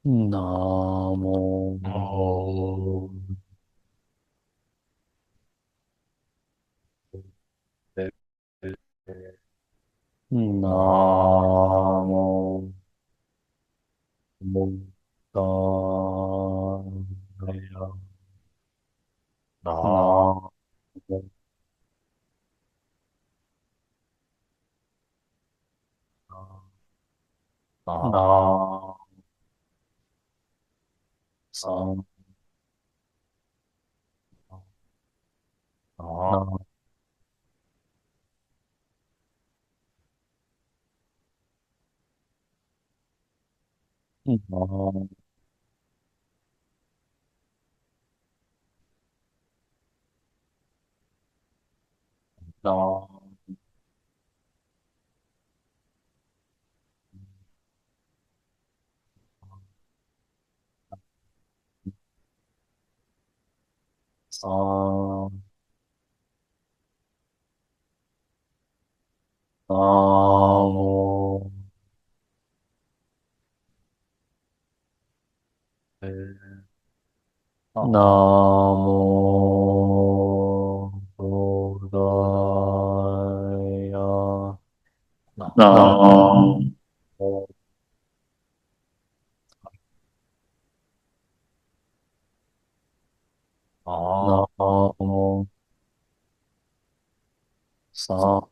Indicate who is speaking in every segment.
Speaker 1: 나무 나무 나무 나무 나무 부다야 나무 나무 사라야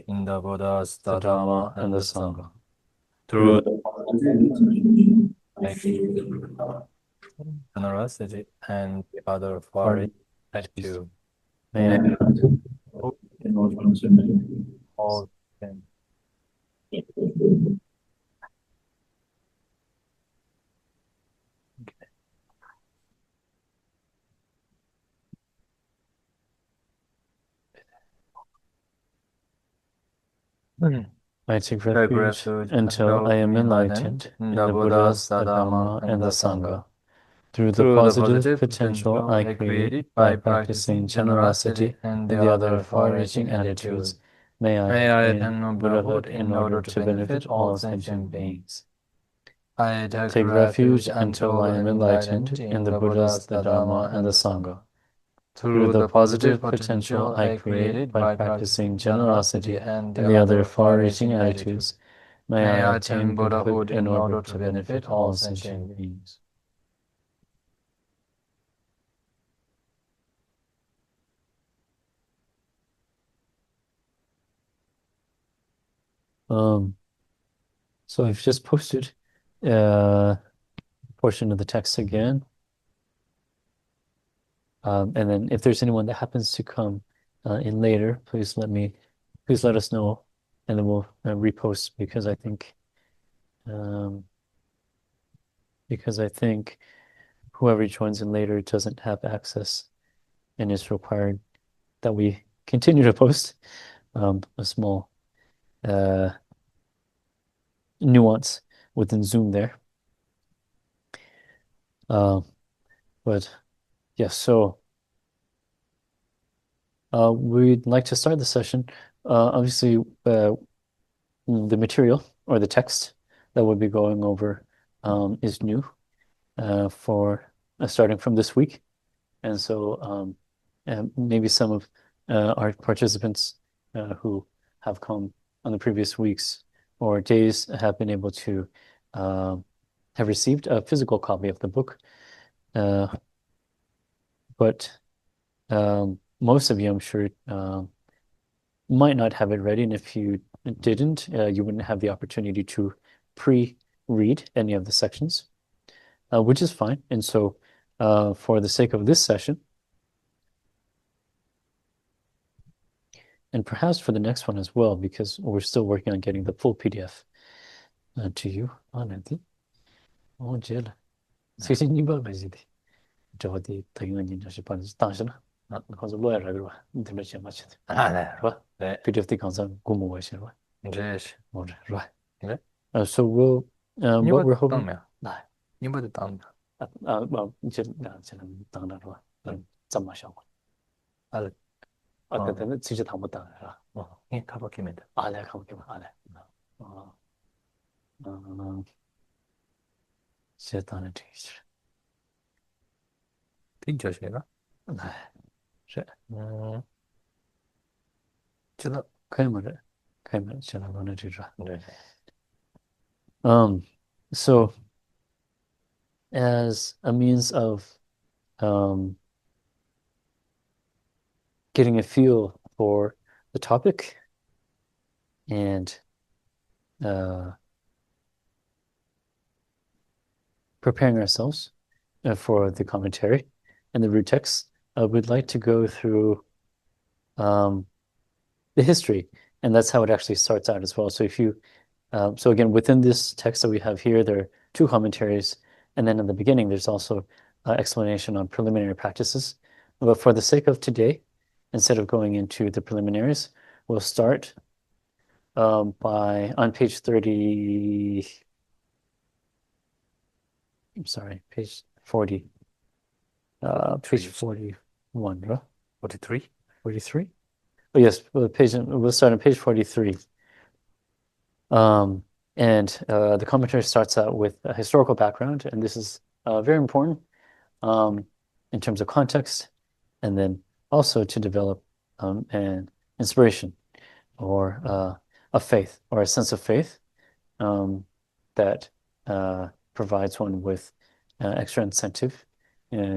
Speaker 1: in the Buddha's, the Dharma, and the Sangha. Through the generosity and the other foreign attitude, may I hope in all things. I take refuge until I am enlightened in the Buddhas, the Dharma, and the Sangha. Through the positive potential I create by practicing generosity and the other far-reaching attitudes, may I attain Buddhahood in order to benefit all sentient beings. I take refuge until I am enlightened in the Buddhas, the Dharma, and the Sangha. Through the positive potential I created by practicing generosity and the other far-reaching attitudes, may I attain Buddhahood in order to benefit all sentient beings. So I've just posted a portion of the text again. And then if there's anyone that happens to come in later, please let us know, and then we'll repost because I think whoever joins in later doesn't have access, and it's required that we continue to post a small nuance within Zoom there. But yeah, so we'd like to start the session. Obviously, the material or the text that we'll be going over is new for starting from this week. And so maybe some of our participants who have come on the previous weeks or days have been able to have received a physical copy of the book. But most of you, I'm sure, might not have it ready. And if you didn't, you wouldn't have the opportunity to pre-read any of the sections, which is fine. And so for the sake of this session, and perhaps for the next one as well, because we're still working on getting the full PDF to you. Oh, Jill. 저디 당연히 이제 당신은 가서 로얄 라고 들으시면 맞지. 네. PDF 강산 공모하시는 거. 네. 뭐래. 네. So what we're hoping. 네. 이번에 땅. 뭐 이제 저는 땅나로. 잠마셔. 그때는 진짜 다 못 따라.
Speaker 2: 가보기면 돼.
Speaker 1: 안 해, 가보기만 안 해. 어, 어, 진짜 따는 teacher.
Speaker 2: 听哲学了。
Speaker 1: 哎，是，
Speaker 2: 知道。
Speaker 1: 可以吗？这可以吗？现在问的这个。
Speaker 2: 对。
Speaker 1: So as a means of um, getting a feel for the topic and preparing ourselves for the commentary and the root text, we'd like to go through the history, and that's how it actually starts out as well. So so again, within this text that we have here, there are two commentaries, and then in the beginning, there's also explanation on preliminary practices. But for the sake of today, instead of going into the preliminaries, we'll start by on page 30. I'm sorry, page 40. Page 41, right?
Speaker 2: 43.
Speaker 1: 43? Oh, yes, we'll start on page 43. The commentary starts out with a historical background, and this is very important in terms of context, and then also to develop an inspiration or a faith or a sense of faith that provides one with extra incentive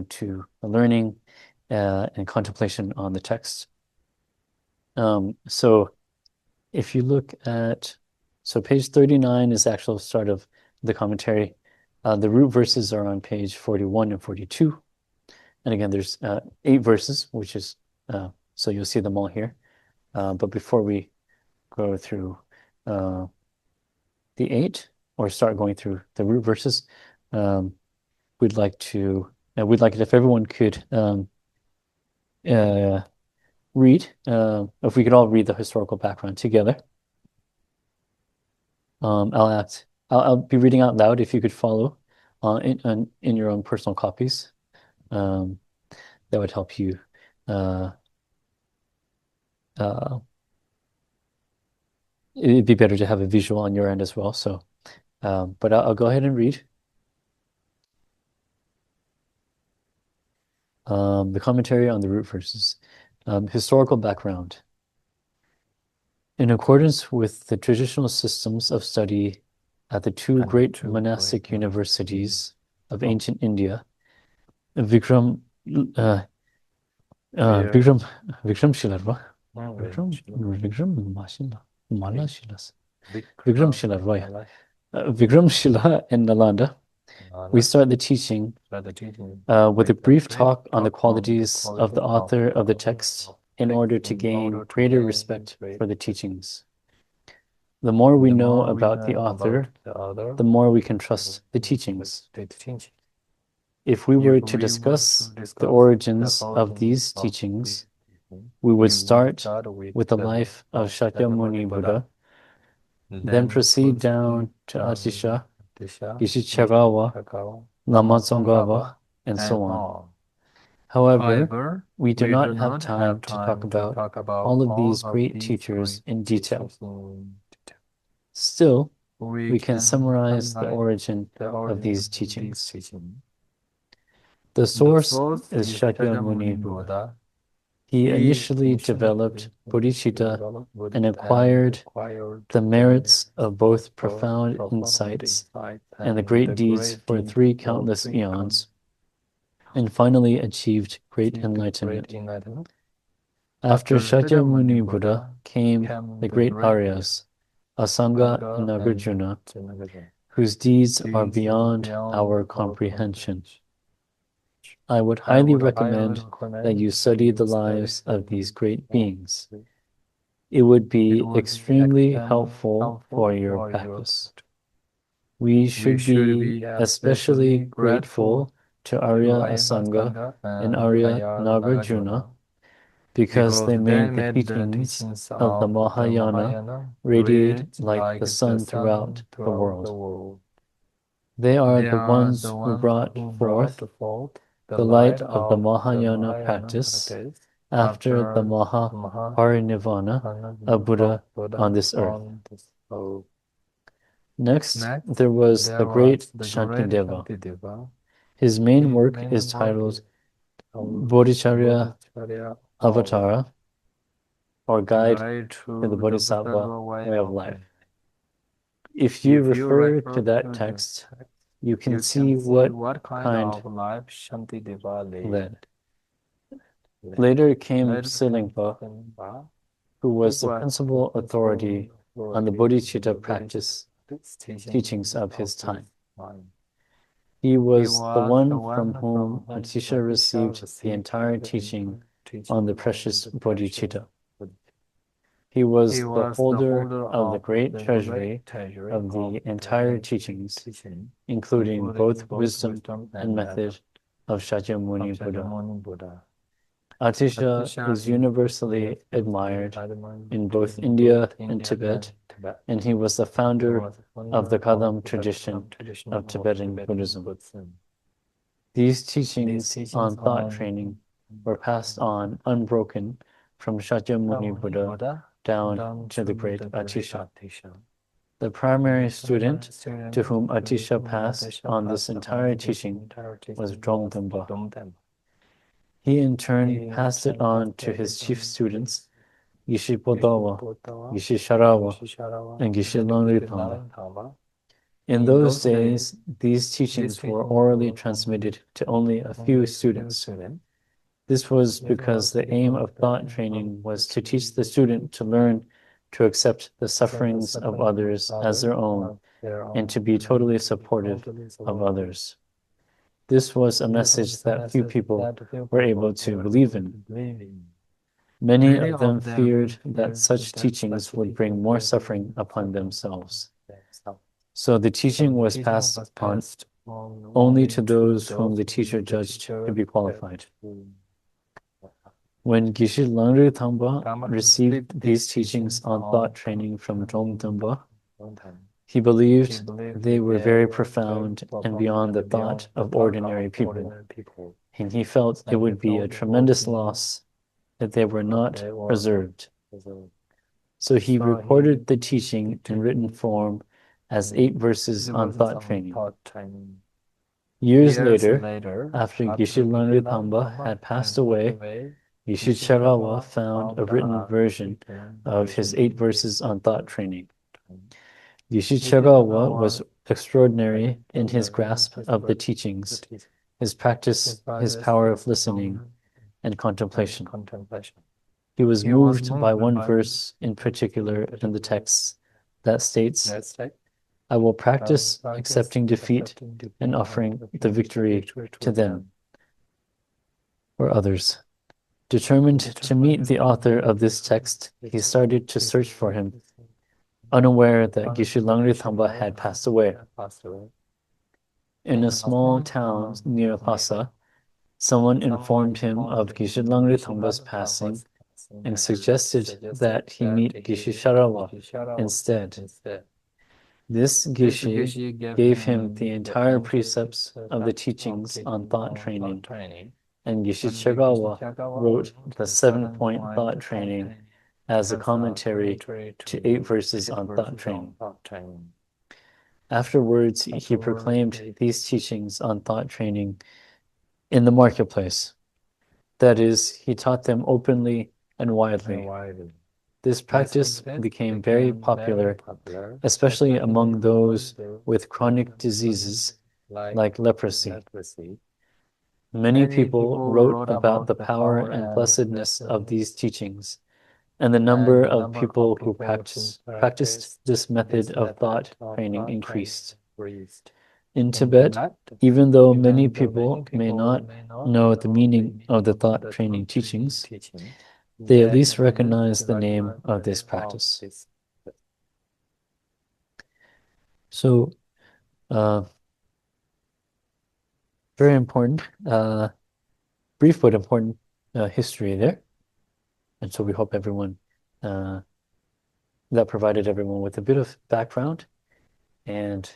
Speaker 1: to learning and contemplation on the text. So if you look so page 39 is the actual start of the commentary. The root verses are on page 41 and 42. And again, there's 8 verses, which is, so you'll see them all here. But before we go through the 8 or start going through the root verses, we'd like it if everyone could read, if we could all read the historical background together. I'll be reading out loud if you could follow in your own personal copies. That would help you. It'd be better to have a visual on your end as well. So, but I'll go ahead and read. The commentary on the root verses. Historical background. In accordance with the traditional systems of study at the two great monastic universities of ancient India, Vikram Shilar va? Vikram Shila and Nalanda. We start the teaching with a brief talk on the qualities of the author of the text in order to gain greater respect for the teachings. The more we know about the author, the more we can trust the teachings. If we were to discuss the origins of these teachings, we would start with the life of Shakyamuni Buddha, then proceed down to Atisha, Geshe, Lama Tsongkhapa, and so on. However, we do not have time to talk about all of these great teachers in detail. Still, we can summarize the origin of these teachings. The source is Shakyamuni Buddha. He initially developed bodhicitta and acquired the merits of both profound insights and the great deeds for 3 countless eons, and finally achieved great enlightenment. After Shakyamuni Buddha came the great Aryas, Asanga and Nagarjuna, whose deeds are beyond our comprehension. I would highly recommend that you study the lives of these great beings. It would be extremely helpful for your practice. We should be especially grateful to Arya Asanga and Arya Nagarjuna because they made the teachings of the Mahayana radiate like the sun throughout the world. They are the ones who brought forth the light of the Mahayana practice after the Maha Parinirvana of Buddha on this earth. Next, there was the great Shantideva. His main work is titled Bodhicharya Avatara, or Guide to the Bodhisattva Way of Life. If you refer to that text, you can see what kind of life Shantideva led. Later came Silingpa, who was the principal authority on the Bodhichitta practice teachings of his time. He was the one from whom Atisha received the entire teaching on the precious Bodhichitta. He was the holder of the great treasury of the entire teachings, including both wisdom and method of Shakyamuni Buddha. Atisha is universally admired in both India and Tibet, and he was the founder of the Kadam tradition of Tibetan Buddhism. These teachings on thought training were passed on unbroken from Shakyamuni Buddha down to the great Atisha. The primary student to whom Atisha passed on this entire teaching was Tangpa. He in turn passed it on to his chief students, Geshe Geshe Sharawa, and Geshe Langri. In those days, these teachings were orally transmitted to only a few students. This was because the aim of thought training was to teach the student to learn to accept the sufferings of others as their own and to be totally supportive of others. This was a message that few people were able to believe in. Many of them feared that such teachings would bring more suffering upon themselves. So the teaching was passed on only to those whom the teacher judged to be qualified. When Geshe Langri Tangpa received these teachings on thought training from Tangpa, he believed they were very profound and beyond the thought of ordinary people, and he felt it would be a tremendous loss that they were not preserved. So he recorded the teaching in written form as 8 verses on thought training. Years later, after Geshe Langri Tangpa had passed away, Geshe Chagawa found a written version of his 8 verses on thought training. Geshe Chagawa was extraordinary in his grasp of the teachings, his practice, his power of listening, and contemplation. He was moved by one verse in particular in the text that states, "I will practice accepting defeat and offering the victory to them," or others. Determined to meet the author of this text, he started to search for him, unaware that Geshe Langri Tangpa had passed away. In a small town near Lhasa, someone informed him of Geshe Langri Tangpa's passing and suggested that he meet Geshe Sharawa instead. This Geshe gave him the entire precepts of the teachings on thought training, and Geshe Chagawa wrote the 7-point thought training as a commentary to 8 verses on thought training. Afterwards, he proclaimed these teachings on thought training in the marketplace. That is, he taught them openly and widely. This practice became very popular, especially among those with chronic diseases like leprosy. Many people wrote about the power and blessedness of these teachings, and the number of people who practiced this method of thought training increased. In Tibet, even though many people may not know the meaning of the thought training teachings, they at least recognize the name of this practice. So, very important, brief but important history there. And so we hope everyone, that provided everyone with a bit of background and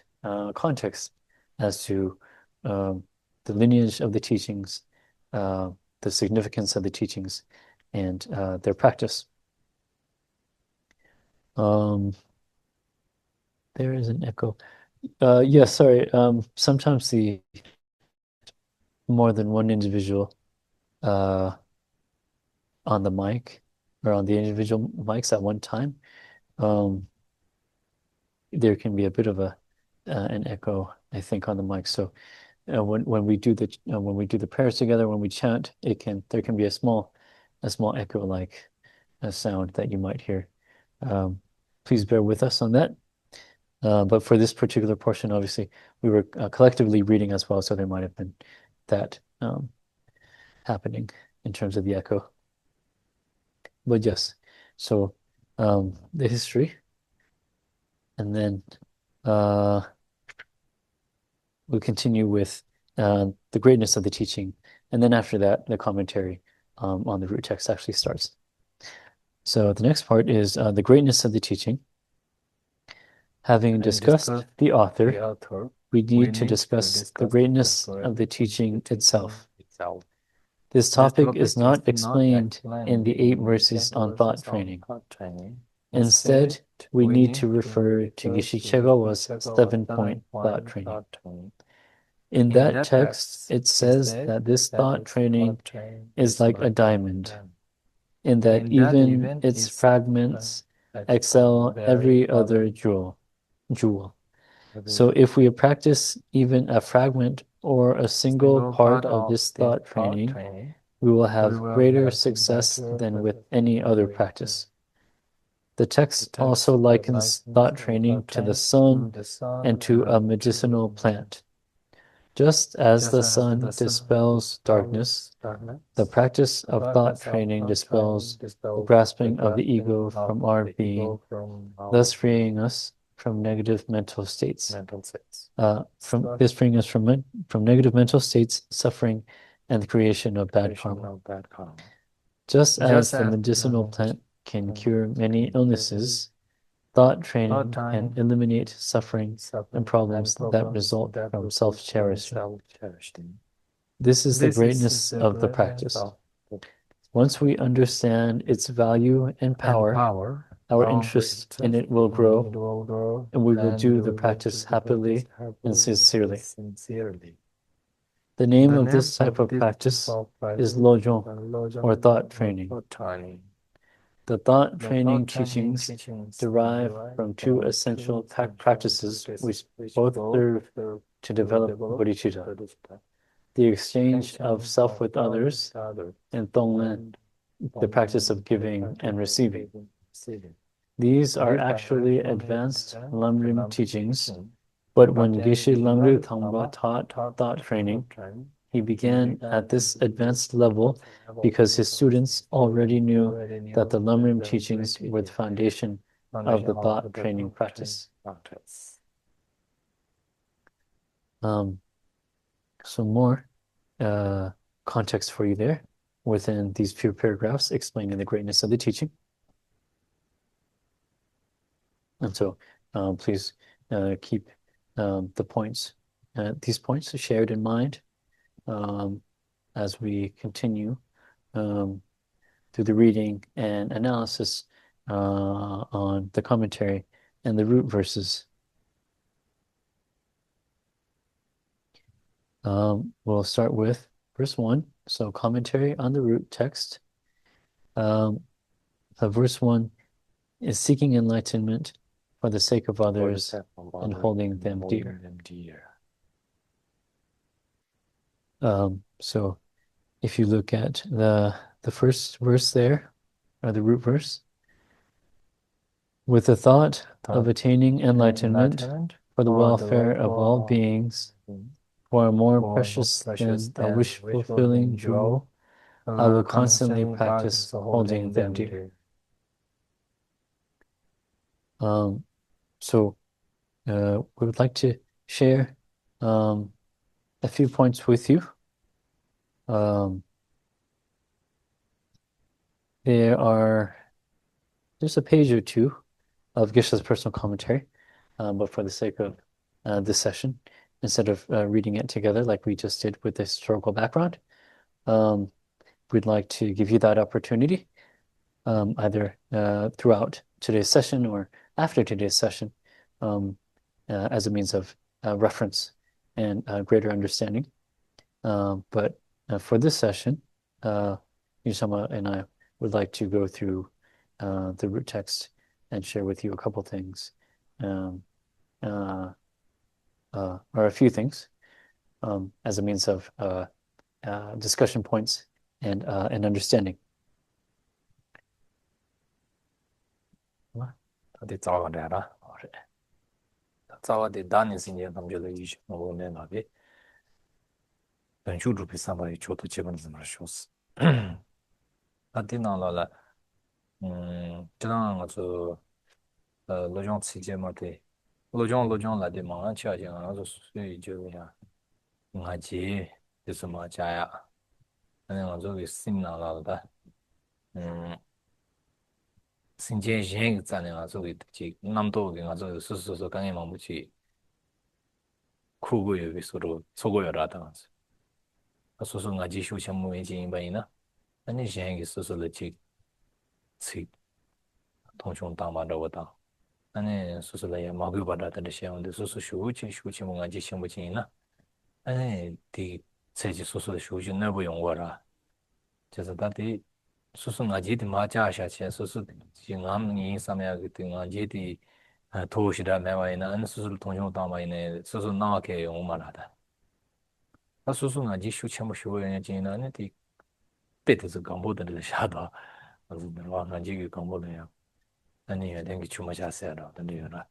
Speaker 1: context as to the lineage of the teachings, the significance of the teachings, and their practice. There is an echo. Yes, sorry. Sometimes the more than one individual on the mic or on the individual mics at one time, there can be a bit of an echo, I think, on the mic. So when we do the prayers together, when we chant, there can be a small echo like a sound that you might hear. Please bear with us on that. But for this particular portion, obviously, we were collectively reading as well, so there might have been that happening in terms of the echo. But yes, so the history, and then we'll continue with the greatness of the teaching, and then after that, the commentary on the root text actually starts. So the next part is the greatness of the teaching. Having discussed the author, we need to discuss the greatness of the teaching itself. This topic is not explained in the 8 verses on thought training. Instead, we need to refer to Geshe 7-point thought training. In that text, it says that this thought training is like a diamond, in that even its fragments excel every other jewel. So if we practice even a fragment or a single part of this thought training, we will have greater success than with any other practice. The text also likens thought training to the sun and to a medicinal plant. Just as the sun dispels darkness, the practice of thought training dispels the grasping of the ego from our being, thus freeing us from negative mental states. Freeing us from negative mental states, suffering, and the creation of bad karma. Just as the medicinal plant can cure many illnesses, thought training can eliminate suffering and problems that result from self-cherishing. This is the greatness of the practice. Once we understand its value and power, our interest in it will grow, and we will do the practice happily and sincerely. The name of this type of practice is Lojong, or thought training. The thought training teachings derive from 2 essential practices which both serve to develop bodhicitta: the exchange of self with others, and Tonglen, the practice of giving and receiving. These are actually advanced Lamrim teachings, but when Geshe Langri Tangpa taught thought training, he began at this advanced level because his students already knew that the Lamrim teachings were the foundation of the thought training practice. Some more context for you there within these few paragraphs explaining the greatness of the teaching. And so please keep these points shared in mind as we continue through the reading and analysis on the commentary and the root verses. We'll start with verse 1. So commentary on the root text. Verse 1 is seeking enlightenment for the sake of others and holding them dear. So if you look at the first verse there, or the root verse, with the thought of attaining enlightenment for the welfare of all beings, for more precious than a wish-fulfilling jewel, I will constantly practice holding them dear. So we would like to share a few points with you. There's a page or 2 of Geshe's personal commentary, but for the sake of this session, instead of reading it together like we just did with the historical background, we'd like to give you that opportunity, either throughout today's session or after today's session, as a means of reference and greater understanding. But for this session, Yusama and I would like to go through the root text and share with you a couple things, or a few things, as a means of discussion points and understanding.
Speaker 2: 어디 자와래라. 그래. 자와데 다니신게 남겨도 이제 뭐네 나비. 변슈로 비싸바이 저도 집은 좀 하셔스. 아디나라라. 저랑 저 로정 치제마데. 로정 라데 망한 차지 않아서 수이 저야. ngaji disuma jaya. 아니 저기 심나라다. 신제 행 자네가 저기 지 남도게 가서 스스로 강에 마무치 쿠고에 서로 소고여라다. 소소 ngaji 쇼cham모 에진 바이나. 아니 행 스스로 지 통총 담아라고다. 아니 스스로야 마구 받아들 시험데 스스로 쇼치 뭔가 지심 붙이나. 아니 디 세지 스스로 쇼지 내부 용어라. 그래서 다들 스스로 ngaji 마자샤체 스스로 지감이 삼야게 ngaji 도시다 매와이나 안 스스로 통총 담아이네 스스로 나게 용말하다. 스스로 ngaji 쇼cham모 쇼에 지나네 디 배트스 강보들 샤다. 그래서 내가 ngaji 강보네요. 아니 내가 주마자세라 근데요라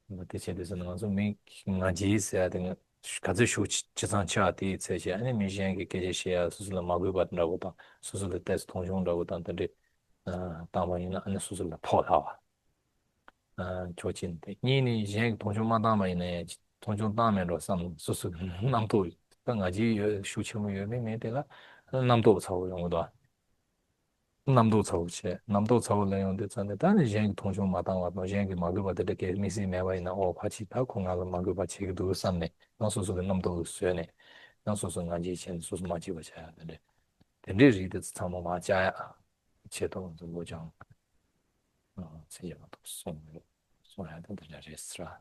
Speaker 2: 뭐 대체돼서 나서 미 nga지세야 된 가지 쇼치 지상차디 세제 아니 미jen게 게제시야 수술을 막고 받는다고 봐 수술을 테스트 통용다고 단데 담아이나 안 수술을 포하와 조진데 니니 jen 통용만 담아이네 통용 담면로 선 수술 남도 nga지 쇼치무 요메메데라 남도 차고 용도 남도 차우체 남도 차우려는데 전에 다른 jen 통중 마당와 jen 마그 받을 게 미시 매와이나 같이 다 공하고 마그 받치기도 산네 나소소는 남도 쇠네 나소소 nga지 chen 소소 마지 버쳐야 되는데 근데리도 참 마자야 제도 좀 뭐죠 세야도 손해야 된다 레스트라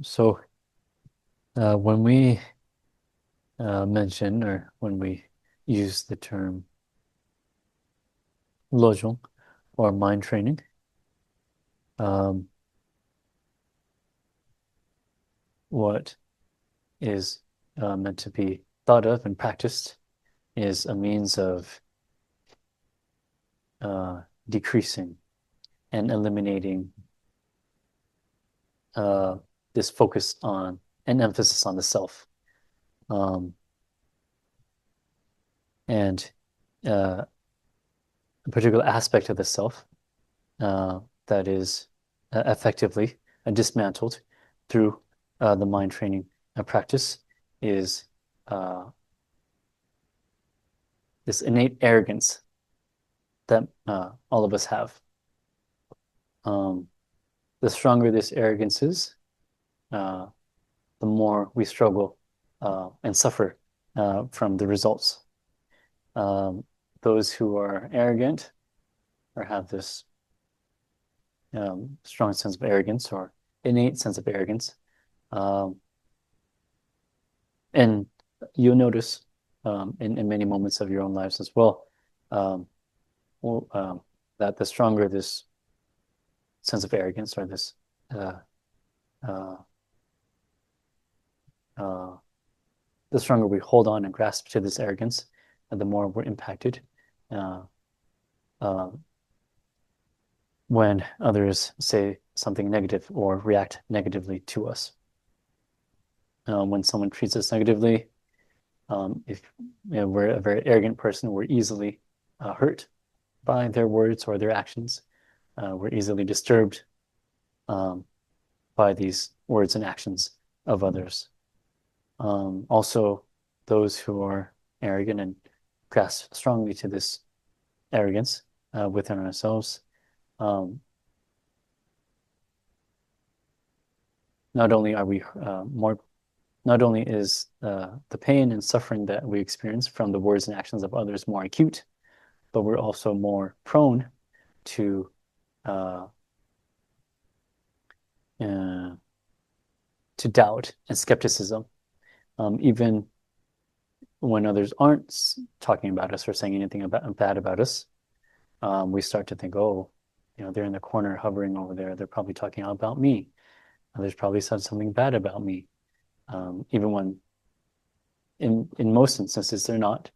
Speaker 1: So when we mention, or when we use the term lojong or mind training, what is meant to be thought of and practiced is a means of decreasing and eliminating this focus on and emphasis on the self, and a particular aspect of the self that is effectively dismantled through the mind training practice is this innate arrogance that all of us have. The stronger this arrogance is, the more we struggle and suffer from the results. Those who are arrogant or have this strong sense of arrogance or innate sense of arrogance, and you'll notice in many moments of your own lives as well, that the stronger this sense of arrogance or this the stronger we hold on and grasp to this arrogance, the more we're impacted when others say something negative or react negatively to us. When someone treats us negatively, if we're a very arrogant person, we're easily hurt by their words or their actions. We're easily disturbed by these words and actions of others. Also, those who are arrogant and grasp strongly to this arrogance within ourselves, not only are we more not only is the pain and suffering that we experience from the words and actions of others more acute, but we're also more prone to doubt and skepticism, even when others aren't talking about us or saying anything bad about us. We start to think, oh, they're in the corner hovering over there. They're probably talking about me. Others probably said something bad about me, even when in most instances they're not.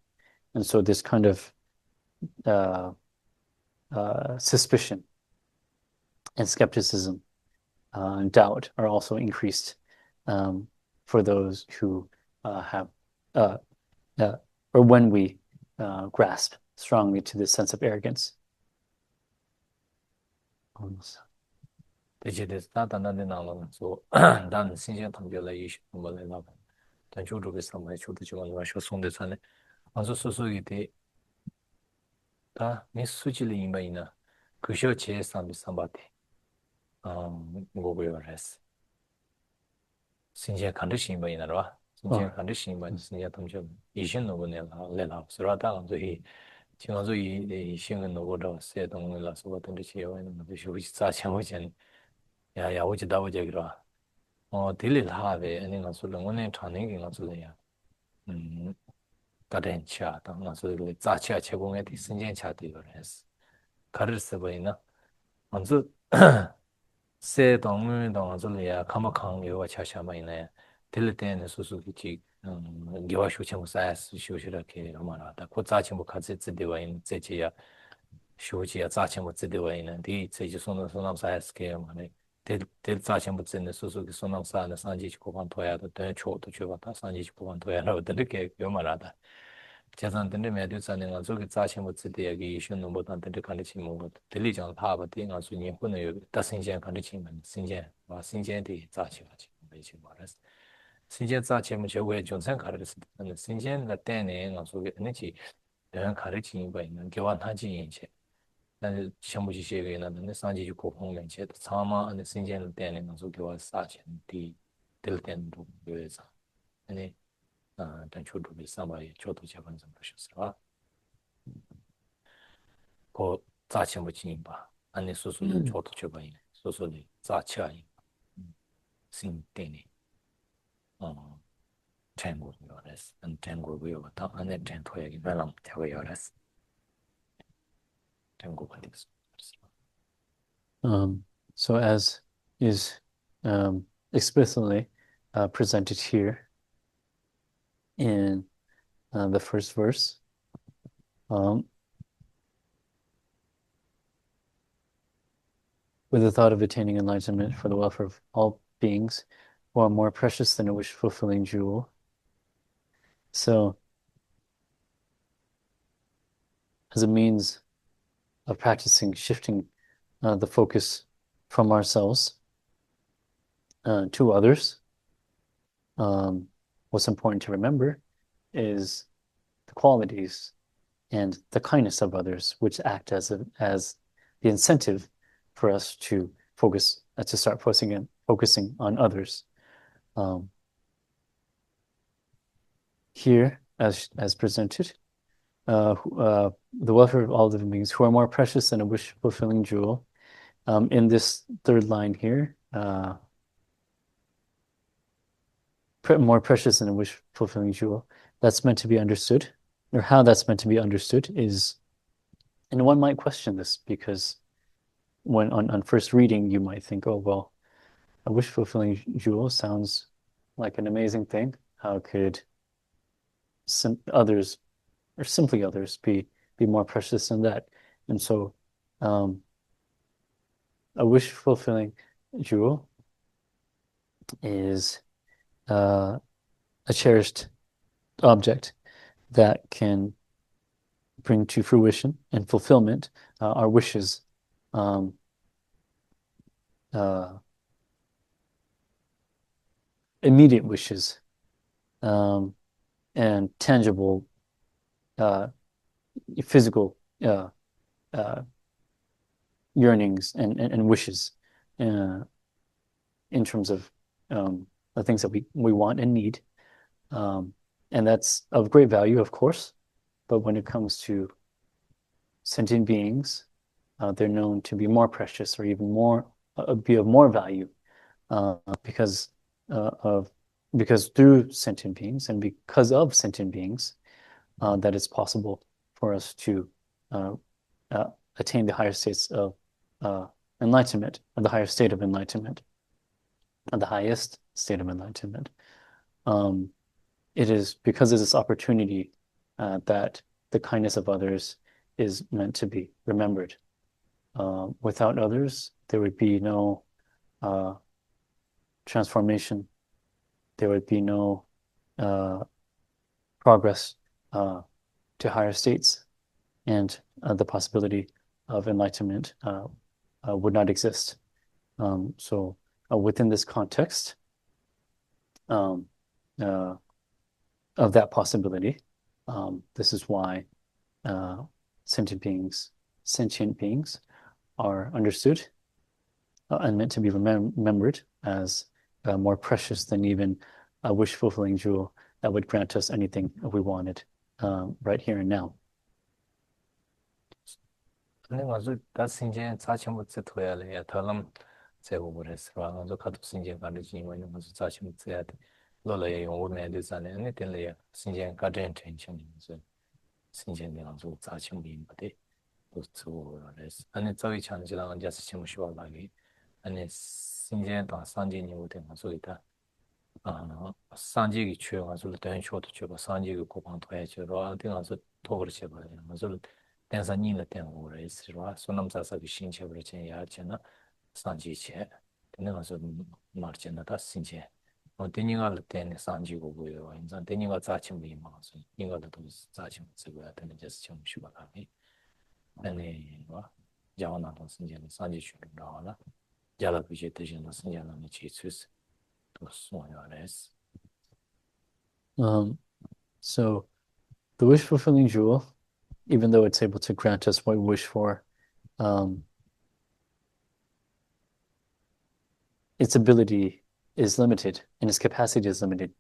Speaker 1: And so this kind of suspicion and skepticism and doubt are also increased for those who have, or when we grasp strongly to this sense of arrogance.
Speaker 2: 신체 간듯이 뭐 이나라 신체 간듯이 뭐 신체 통증 이신 노고네 레라 스라다 저희 지금 저희 신은 노고도 세동을 서버던 지요 있는 거 쇼시 자체모전 야야 오지 다오제 그러 딜리 하베 아니가 소는 원에 타닝이가 소야 가덴 차 당나 소리 자체 제공에 신체 차도 그래서 가르스 보이나 먼저 세 동을 동아줄이야 카마캉 요와 차샤마이네 딜때는 수수기지 기와 쇼체모 사이스 쇼시라케 로마나다 고자치모 카제 찌데와인 제지야 쇼지야 자치모 찌데와인 디 제지 손은 손남 사이스케 마네 딜 자치모 찌네 수수기 손남 사는 산지치 고반 토야도 대 초도 줘봤다 산지치 고반 토야라고 들게 요마나다 재산들이 매도자는 저기 자신부 지대에 이슈는 못한 데 간지 뭐 들리장 파바 띵아 수니 혼의 다신전 간지 면 신전 와 신전의 자치가지 매지 말았어 신전 자치면 저거에 존산 가르스 신전의 때에 가서게 아니지 내가 가르치는 거 있는 교환하지 이제 난 전부지 시에게 나는 산지 고공면 제 사마 안에 신전의 때에 가서 교환 사진 뒤 들땐도 그래서 아니 단초도 비싸마이 저도 제반 좀 보셨어요. 그 자체뭐 진바 안에 소소는 저도 줘봐요. 소소는 자체아이 신때네 탱고 요레스 안 탱고 요다 안에 탱토에게 별랑 되고 요레스 탱고 받았어.
Speaker 1: So as is explicitly presented here in the first verse, with the thought of attaining enlightenment for the welfare of all beings who are more precious than a wish-fulfilling jewel. So, as a means of practicing shifting the focus from ourselves to others, what's important to remember is the qualities and the kindness of others, which act as the incentive for us to focus, to start focusing on others. Here, as presented, the welfare of all living beings who are more precious than a wish-fulfilling jewel. In this third line here, more precious than a wish-fulfilling jewel, that's meant to be understood, or how that's meant to be understood is, and one might question this because when on first reading, you might think, oh, well, a wish-fulfilling jewel sounds like an amazing thing. How could others, or simply others, be more precious than that? And so a wish-fulfilling jewel is a cherished object that can bring to fruition and fulfillment our wishes, immediate wishes, and tangible physical yearnings and wishes in terms of the things that we want and need. And that's of great value, of course. But when it comes to sentient beings, they're known to be more precious or even more be of more value because through sentient beings and because of sentient beings, that it's possible for us to attain the higher states of enlightenment, or the higher state of enlightenment, or the highest state of enlightenment. It is because of this opportunity that the kindness of others is meant to be remembered. Without others, there would be no transformation. There would be no progress to higher states, and the possibility of enlightenment would not exist. So within this context of that possibility, this is why sentient beings are understood and meant to be remembered as more precious than even a wish-fulfilling jewel that would grant us anything we wanted right here and now.
Speaker 2: 산지기 취해가지고 대쇼도 줘봐 산지기 고방 도해줘로 어디가서 도그를 쳐봐 가지고 댄사니를 댄고 있으라 소남사사기 신체를 제야잖아 산지체 내가서 말잖아다 신체 어디니가 때문에 산지고 보여 인자 되니가 자침이 막서 이거도 자침 쓰고야 되는 제스 좀 쉬어가니 아니 와 자원하던 신체는 산지슈로 나와라 자라비제 대신에 신체는 지수스 또 소야레스.
Speaker 1: So the wish-fulfilling jewel, even though it's able to grant us what we wish for, its ability is limited and its capacity is limited,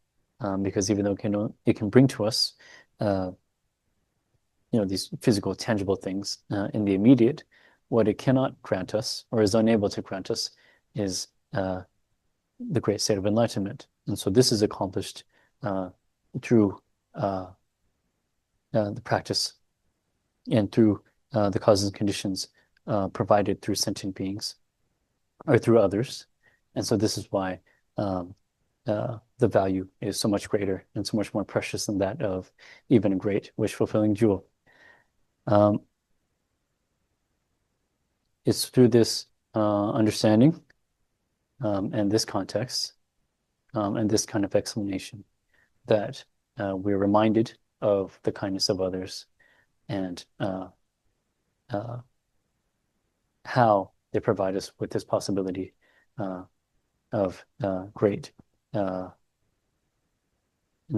Speaker 1: because even though it can bring to us, these physical, tangible things in the immediate, what it cannot grant us or is unable to grant us is the great state of enlightenment. And so this is accomplished through the practice and through the causes and conditions provided through sentient beings or through others. And so this is why the value is so much greater and so much more precious than that of even a great wish-fulfilling jewel. It's through this understanding and this context and this kind of explanation that we're reminded of the kindness of others and how they provide us with this possibility of great and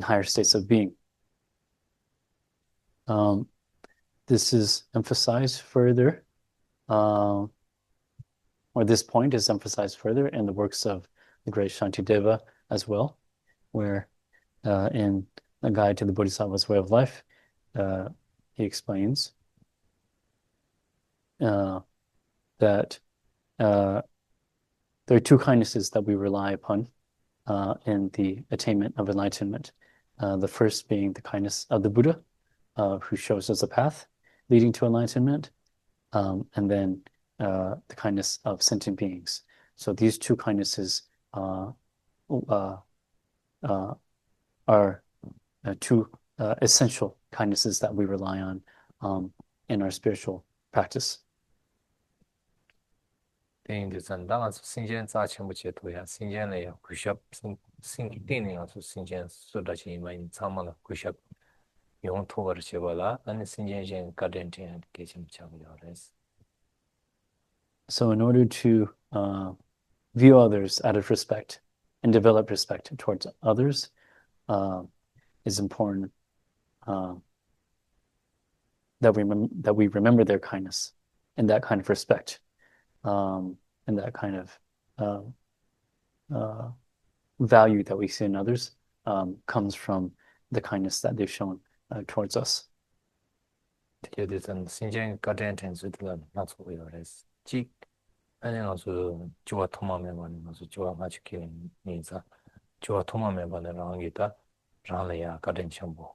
Speaker 1: higher states of being. This is emphasized further, or this point is emphasized further in the works of the great Shantideva as well, where in A Guide to the Bodhisattva's Way of Life, he explains that there are two kindnesses that we rely upon in the attainment of enlightenment. The first being the kindness of the Buddha, who shows us a path leading to enlightenment, and then the kindness of sentient beings. So these two kindnesses are two essential kindnesses that we rely on in our spiritual practice. So in order to view others out of respect and develop respect towards others, is important that we remember their kindness and that kind of respect, and that kind of value that we see in others comes from the kindness that they've shown towards us.
Speaker 2: Gyeltsen 신경 가든 텐스들 나서 요레스 지 아니 가서 좋아 토마메만 가서 좋아 마치게 니자 좋아 토마메만 랑이다 랑래야 가든 첨부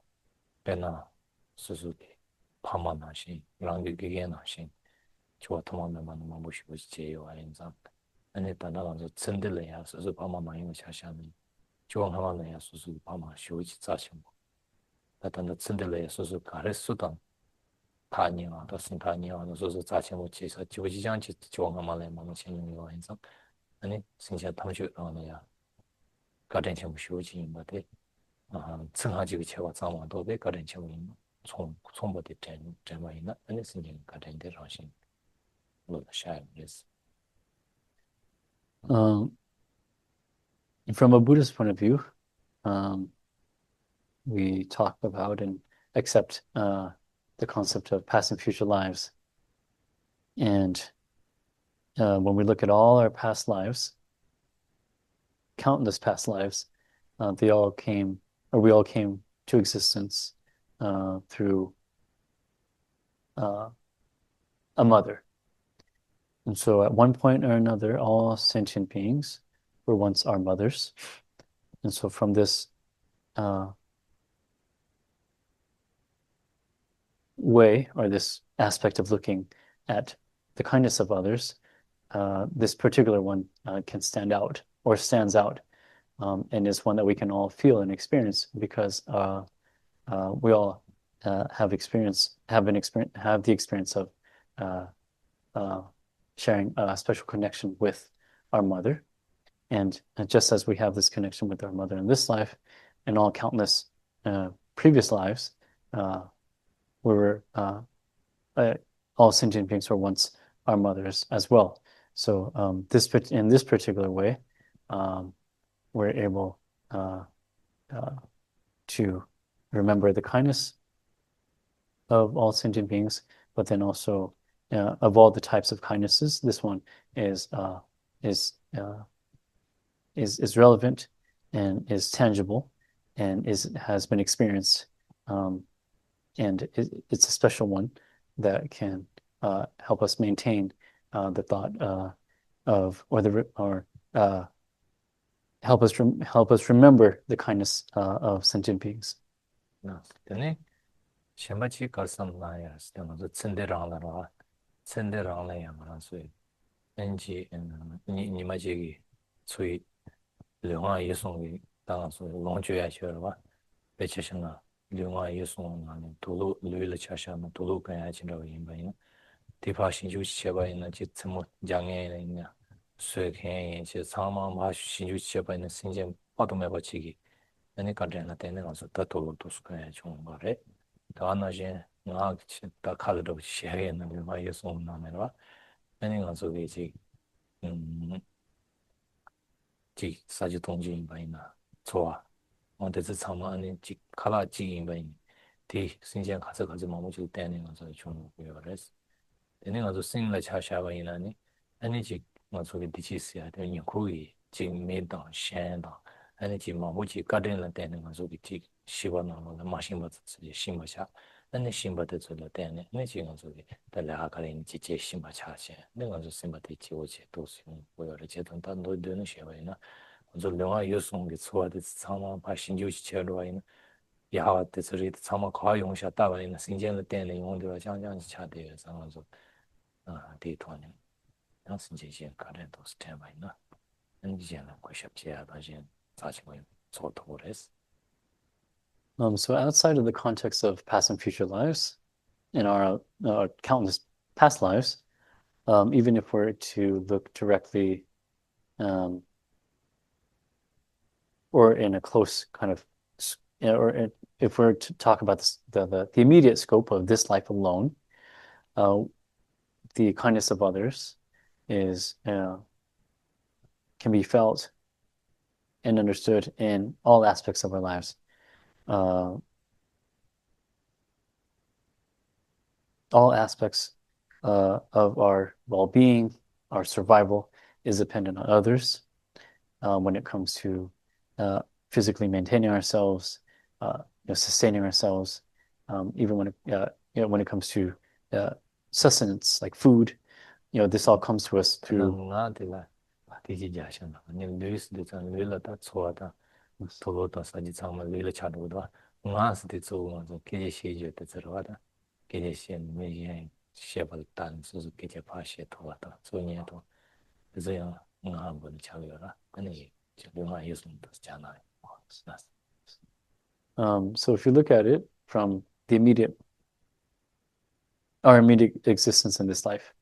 Speaker 2: 배나 수수기 파마나시 랑게 게게나시 좋아 토마메만 마보시고 제요 아인자 아니 단나가서 츤들래야 수수 파마만 이거 샤샤는 좋아 하나래야 수수 파마 쇼지 자신 나타나 츤들래야 수수 가르수단 타니와 더슨 타니와 너서 자체모치서 지부지장치 좋아가만래 마마치는 거 인상 아니 신체 탐식하느냐 가든 첨부 쇼지 뭐데 증하지가 체와 자마도 배 가든 첨부 총 총버디 된 점이나 아니 신체 가든 대라신 뭐 샤이스
Speaker 1: From a Buddhist point of view, we talk about and accept the concept of past and future lives. And when we look at all our past lives, countless past lives, we all came to existence through a mother. And so at one point or another, all sentient beings were once our mothers. And so from this way, or this aspect of looking at the kindness of others, this particular one can stand out or stands out, and is one that we can all feel and experience because we all have the experience of sharing a special connection with our mother. And just as we have this connection with our mother in this life, in all countless previous lives, all sentient beings were once our mothers as well. So in this particular way, we're able to remember the kindness of all sentient beings, but then also of all the types of kindnesses, this one is relevant and is tangible and has been experienced, and it's a special one that can help us maintain the thought of help us remember the kindness of sentient beings.
Speaker 2: 네. 셴바치 갈삼나야 스테마도 츤데랑라야 말아서 엔지 니마제기 소위 령화 예송이 당서 롱주야 셔와 배치신나 령화 예송나는 도로 르르 차샤나 도로 가야 진로 인바인 디파신 주시바인 지츠모 장애에 있냐 수행에 제 상마 마신 주시바인 신경 파도매 버치기 아니 가잖아 되는 거서 더 도로 도스가야 좋은 거래 다나제 나 다 칼도 시행하는 령화 예송나면와 아니 가서 이제 지 사지 동지인 바이나 좋아 어디서 참아는 지 칼라지인 바인 디 신경 가서 마무리 때는 가서 좀 그래서 되는 가서 생라 차샤바이나니 아니 지 뭐소리 디치스야 되는 거기 지 메당 셴다 아니 지 마무리 가든을 때는 가서 지 시바나는 마신 받을 심마샤 아니 심바들 줄 때는 아니 지금 저기 달라 가린 지체 심바 차시 내가 저 심바들 지오지 도스 뭐를 제던 단도 되는 시바이나 저 영화 요송이 소화돼 상마 바신주시 체로인 야와데 저리 상마 과용샤 따바이나 신경을 때는 용도로 장장 차대요 상황서 데이터는 양신제시 가래도 스테바이나 엔지는 고샵지야 다시 사실은 소토레스.
Speaker 1: So outside of the context of past and future lives, in our countless past lives, even if we're to look directly or in a close kind of, or if we're to talk about the immediate scope of this life alone, the kindness of others can be felt and understood in all aspects of our lives. All aspects of our well-being, our survival is dependent on others when it comes to physically maintaining ourselves, sustaining ourselves, even when it comes to sustenance, like food, this all comes to us through. So if you look at it from our immediate existence in this life,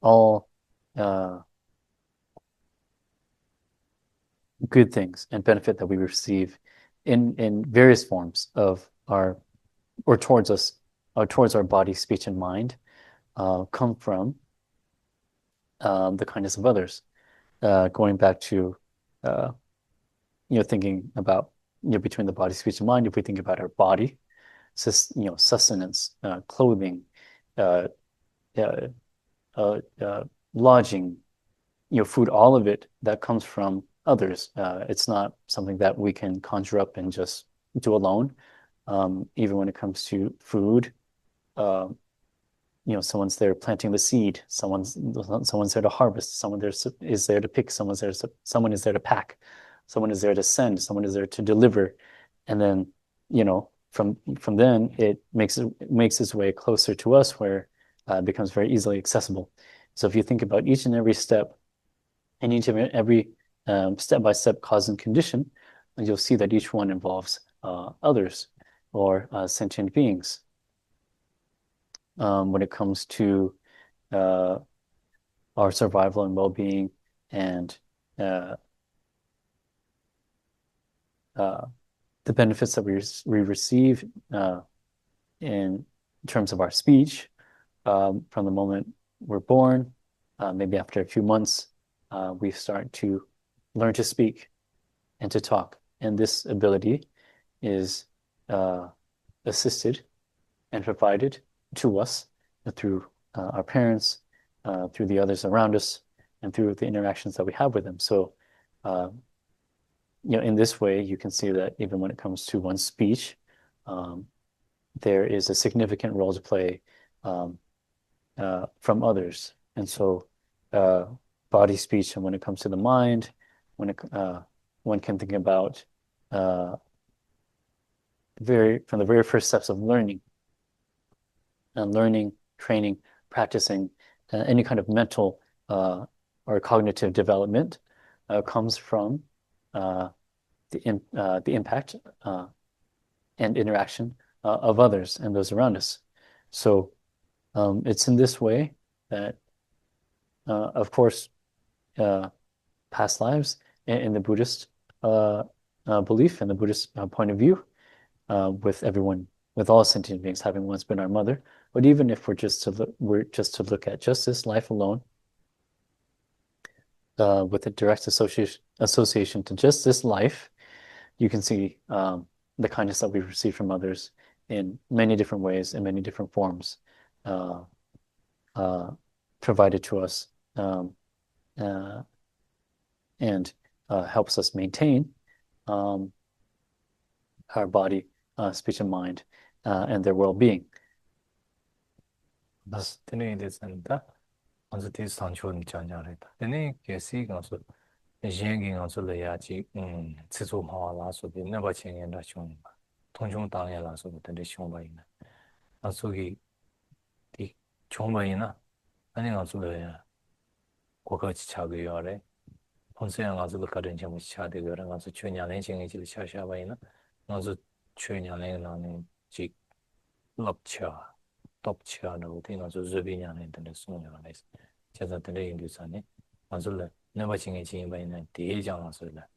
Speaker 1: all good things and benefit that we receive in various forms of towards us, or towards our body, speech, and mind, come from the kindness of others. Going back to thinking about between the body, speech, and mind, if we think about our body, sustenance, clothing, lodging, food, all of it that comes from others. It's not something that we can conjure up and just do alone. Even when it comes to food, someone's there planting the seed, someone's there to harvest, someone is there to pick, someone is there to pack, someone is there to send, someone is there to deliver, and then from then it makes its way closer to us, where it becomes very easily accessible. So if you think about each and every step, and each and every step-by-step cause and condition, and you'll see that each one involves others, or sentient beings. When it comes to our survival and well-being, and the benefits that we receive in terms of our speech, from the moment we're born, maybe after a few months, we start to learn to speak and to talk. And this ability is assisted and provided to us through our parents, through the others around us, and through the interactions that we have with them. So, in this way, you can see that even when it comes to one's speech, there is a significant role to play from others. And so, body, speech, and when it comes to the mind, one can think about from the very first steps of learning, training, practicing, any kind of mental or cognitive development comes from the impact and interaction of others and those around us. So it's in this way that, of course, past lives in the Buddhist belief and the Buddhist point of view, with all sentient beings having once been our mother. But even if we're just to look at just this life alone, with a direct association to just this life, you can see the kindness that we receive from others in many different ways, in many different forms, provided to us, and helps us maintain our body, speech, and mind, and their well-being.
Speaker 2: That's the 먼저 뒤 상처는 전자래다. 근데 계시 가서 얘기 가서 해야지. 지소 마와라서 내가 챙겨라 좀. 통중 당해라서 근데 쇼바이나. 아소기 이 쇼바이나 아니 가서 해야. 고거치 차고요래. 본세양 가서 가든 좀 차대고 가서 최년에 챙겨질 차샤바이나. 가서 최년에 나는 지 럽차 덥차는 어디가서 저비냐는 데는 소녀가 있어. 제가 들에 인도산에 맞을래. 내가 지금 바이는 대장아서라.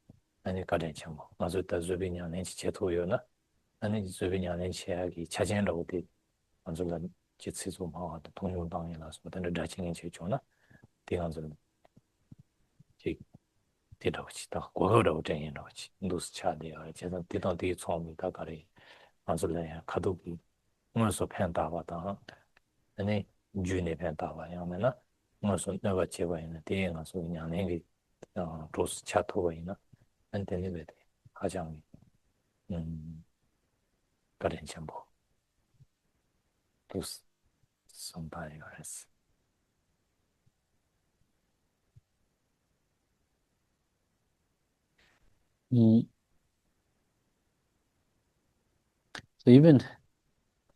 Speaker 2: 아니 가든 좀 맞을 때 저비냐는 제토요나. 아니 저비냐는 체하기 차진라고 어디 맞을래. 지치소 마와도 통용당이라서 근데 다치는 제조나 대가서 지 대다고치 다 고거라고 정해놓지. 노스 차대야. 제가 대단 뒤 처음이 다 가리 맞을래. 가도기 무슨 팬다바다 아니 주네 팬다바 야면은 무슨 내가 제가 있는 대행아서 그냥 내게 도스 차토가 있나 안테니베데 가장 가den jambo 도스 somebody else
Speaker 1: So even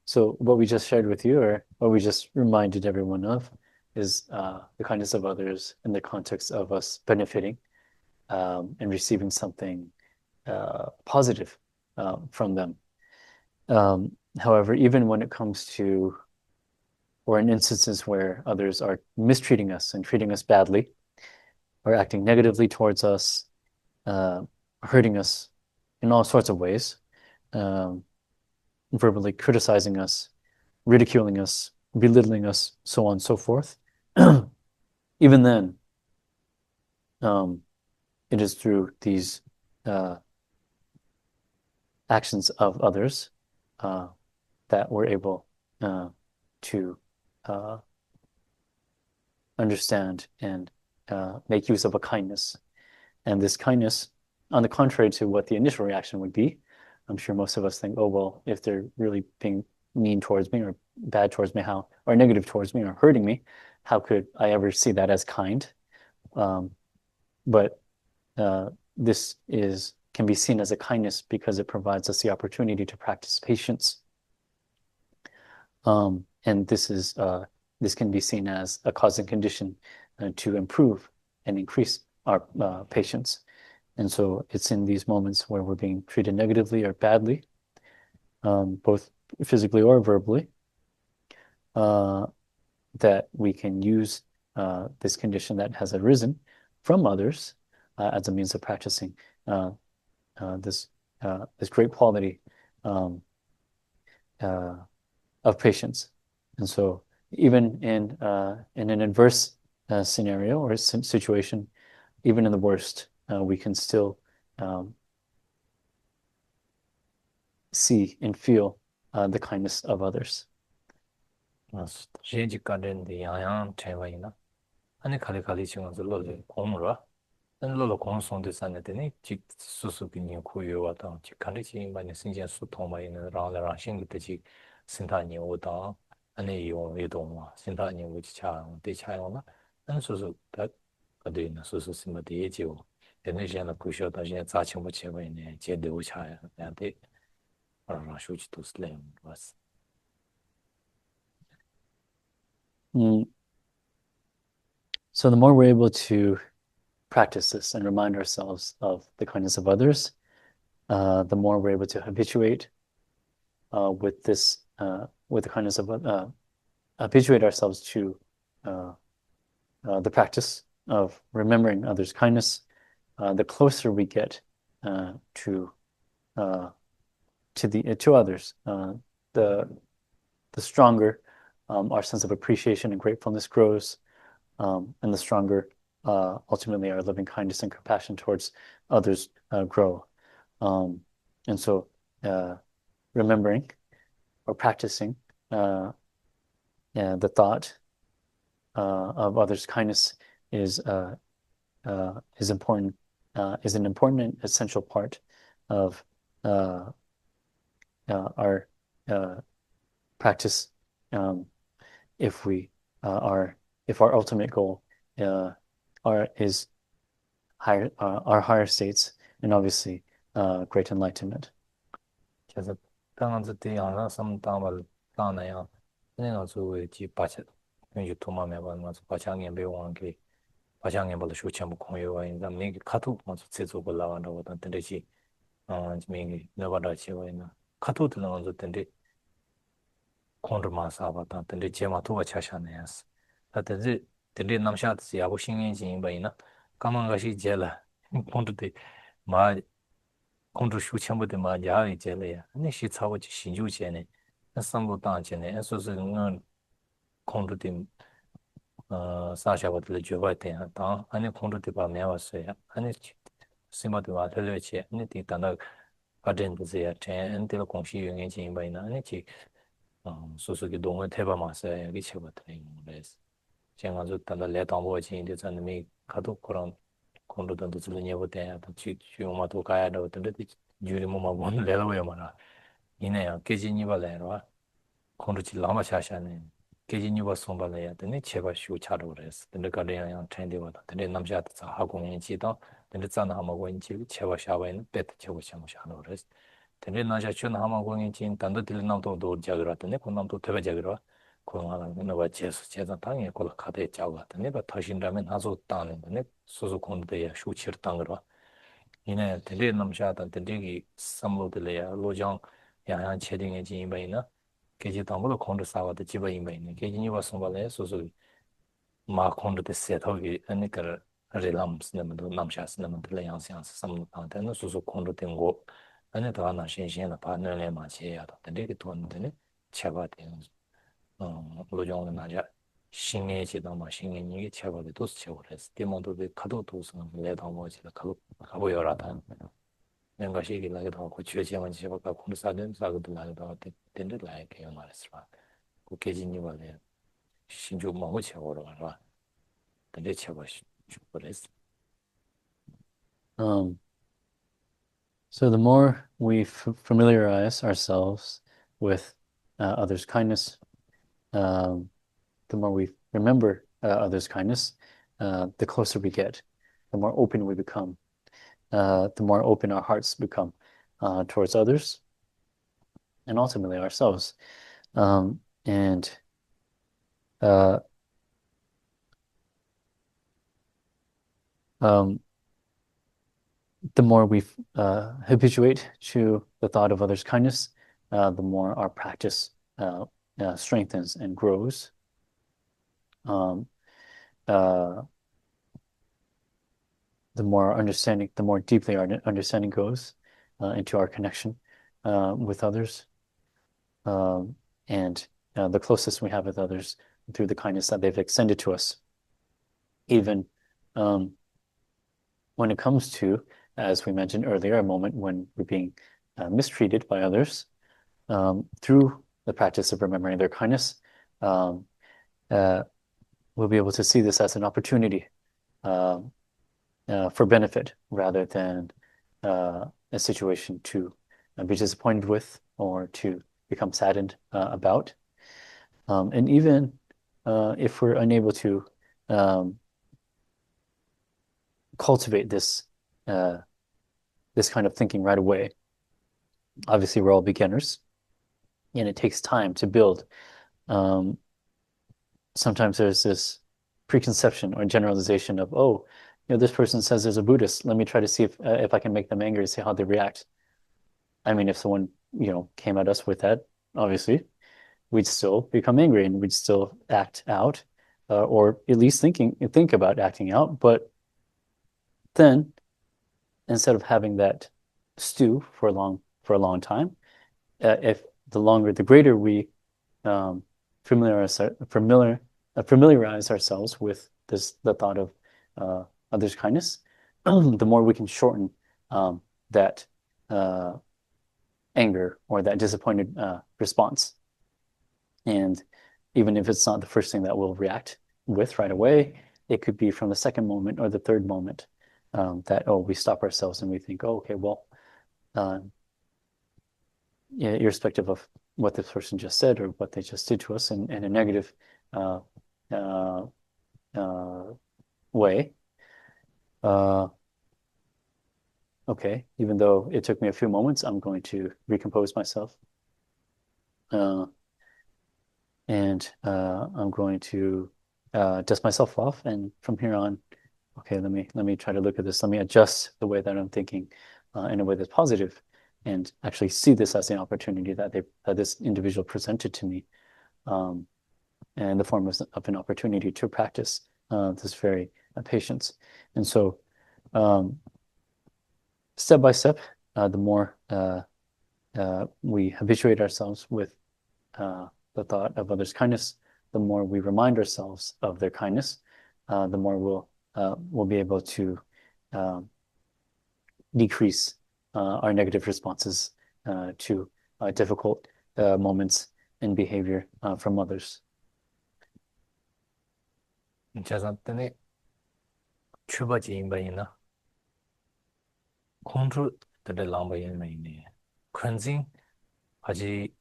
Speaker 1: so, what we just shared with you, or what we just reminded everyone of, is the kindness of others in the context of us benefiting and receiving something positive from them. However, even when it comes to, or in instances where others are mistreating us and treating us badly, or acting negatively towards us, hurting us in all sorts of ways, verbally criticizing us, ridiculing us, belittling us, so on and so forth. Even then, it is through these actions of others that we're able to understand and make use of a kindness. And this kindness, on the contrary to what the initial reaction would be, I'm sure most of us think, oh, well, if they're really being mean towards me or bad towards me, how, or negative towards me or hurting me, how could I ever see that as kind? But this can be seen as a kindness because it provides us the opportunity to practice patience. And this can be seen as a cause and condition to improve and increase our patience. And so it's in these moments where we're being treated negatively or badly, both physically or verbally, that we can use this condition that has arisen from others as a means of practicing this great quality of patience. And so even in an adverse scenario or situation, even in the worst, we can still see and feel the kindness of others.
Speaker 2: 제지 가den데 양양 채와이나 아니 칼칼이 지금서 로르 공으로 로르 공송데 산데니 직 수수비니 고요와다 직 칼리지 많이 신경 수통마이는 라라라 신기듯이 신타니 오다 아니 요 이동와 신타니 우치차 대차요나 안 수수 다 어디나 수수 심마디 예지오 데네시나 쿠쇼다 제 자칭부 채와이네 제대로 차야 나한테 라라 쇼치도 슬램 was
Speaker 1: So the more we're able to practice this and remind ourselves of the kindness of others, the more we're able to habituate with this, with the kindness of habituate ourselves to the practice of remembering others' kindness. The closer we get to others, the stronger our sense of appreciation and gratefulness grows, and the stronger ultimately our loving kindness and compassion towards others grow. And so remembering or practicing the thought of others' kindness is important, is an important and essential part of our practice. If our ultimate goal is our higher states and obviously great enlightenment.
Speaker 2: 그래서 당한테 대하나 삼당을 따나야 내가 저기 바치 유튜브에 봐서 바창에 배우는 게 바창에 벌 쇼참 공유와 인자 내가 카톡 먼저 제조고 나간다고 하던데지 지금 너바다 치고이나 카톡 들은 거 같은데 콘드마사바다 근데 제마 도와 차샤네스 다들 근데 남샤트 야고 신경진 바이나 까만가시 제라 콘드데 마 콘드 쇼참부터 마 야이 제래야 아니 시차고지 신주제네 삼부 당제네 소소 콘드데 사샤바들 줘봐대 다 아니 콘드데 바 매웠어요 아니 심마도 와들려치 아니 디단다 가든드세야 텐들 공시 용행진 바이나 아니 지 소소기 동을 대바마서야 여기 쳐봤더니 그래서 제가 저 단다 레당보진 이제 저는 미 가도 그런 kondo tanda tsula nyebo tenya chiyo ma to kaya dawa tanda juri mo ma bon lelo yo mara ina ya keji nipa la yarwa kondo chi lama shasha ne keji nipa somba la ya tanda cheba shu chado res tanda kada yang chende wata tanda namsha tsa hako yin chi tang tanda tsa na hama kwa yin chi cheba shaba yin peta cheba shama shado res tanda namsha chu na hama kwa yin chi tanda tili namto do jagira tanda ko namto teba jagira ko nga la nga wa jesu jezan tangi ko la kade jawa tanda ba tashin ramen nazo tang tanda soso kondo de ya shu chir tangira 이네 델레 남샤다 델레기 삼로들이야 로장 양양 체딩의 진입이나 계지 담보도 콘도 사와도 집어임이네 계진이 와서 말해 소소 마 콘도데 세터기 아니까 relams 남샤스 남들 양상스 삼로한테는 소소 콘도 된거 아니 더 하나 신신의 반응에 맞이해야 돼 델레기 돈데 제바된 로장은 나자 신의 지도마 신의 이게 제거를 도스 제거를 했을 때 모두들 가도 도스는 내다 뭐지가 가고 열하다 내가 시기 나게도 그 최지만 제가 공사된 사고도 나게도 된데 라이크 말했어 그 계진이 원래 신주 먹고 제거를 말아 근데 제거 주버렸어
Speaker 1: So the more we familiarize ourselves with others' kindness, the more we remember others' kindness, the closer we get, the more open we become, the more open our hearts become towards others, and ultimately ourselves. And the more we habituate to the thought of others' kindness, the more our practice strengthens and grows. The more understanding, the more deeply our understanding goes into our connection with others, and the closest we have with others through the kindness that they've extended to us. Even when it comes to, as we mentioned earlier, a moment when we're being mistreated by others, through the practice of remembering their kindness, we'll be able to see this as an opportunity for benefit rather than a situation to be disappointed with or to become saddened about. And even if we're unable to cultivate this kind of thinking right away, obviously we're all beginners, and it takes time to build. Sometimes there's this preconception or generalization of, oh, this person says there's a Buddhist. Let me try to see if I can make them angry, see how they react. I mean, if someone, came at us with that, obviously, we'd still become angry and we'd still act out, or at least think about acting out. But then, instead of having that stew for a long time, if the greater we familiarize ourselves with the thought of others' kindness, the more we can shorten that anger or that disappointed response. And even if it's not the first thing that we'll react with right away, it could be from the second moment or the third moment that, we stop ourselves and we think, oh, okay, well, irrespective of what this person just said or what they just did to us in a negative way, okay, even though it took me a few moments, I'm going to recompose myself. And I'm going to dust myself off, and from here on, okay, let me try to look at this. Let me adjust the way that I'm thinking in a way that's positive, and actually see this as the opportunity that this individual presented to me, in the form of an opportunity to practice this very patience. And so, step by step, the more we habituate ourselves with the thought of others' kindness, the more we remind ourselves of their kindness, the more we'll be able to decrease our negative responses to difficult moments in behavior from others.
Speaker 2: 자산 때문에 추바지 인바이나 control the Langri in me. Cleansing, Haji,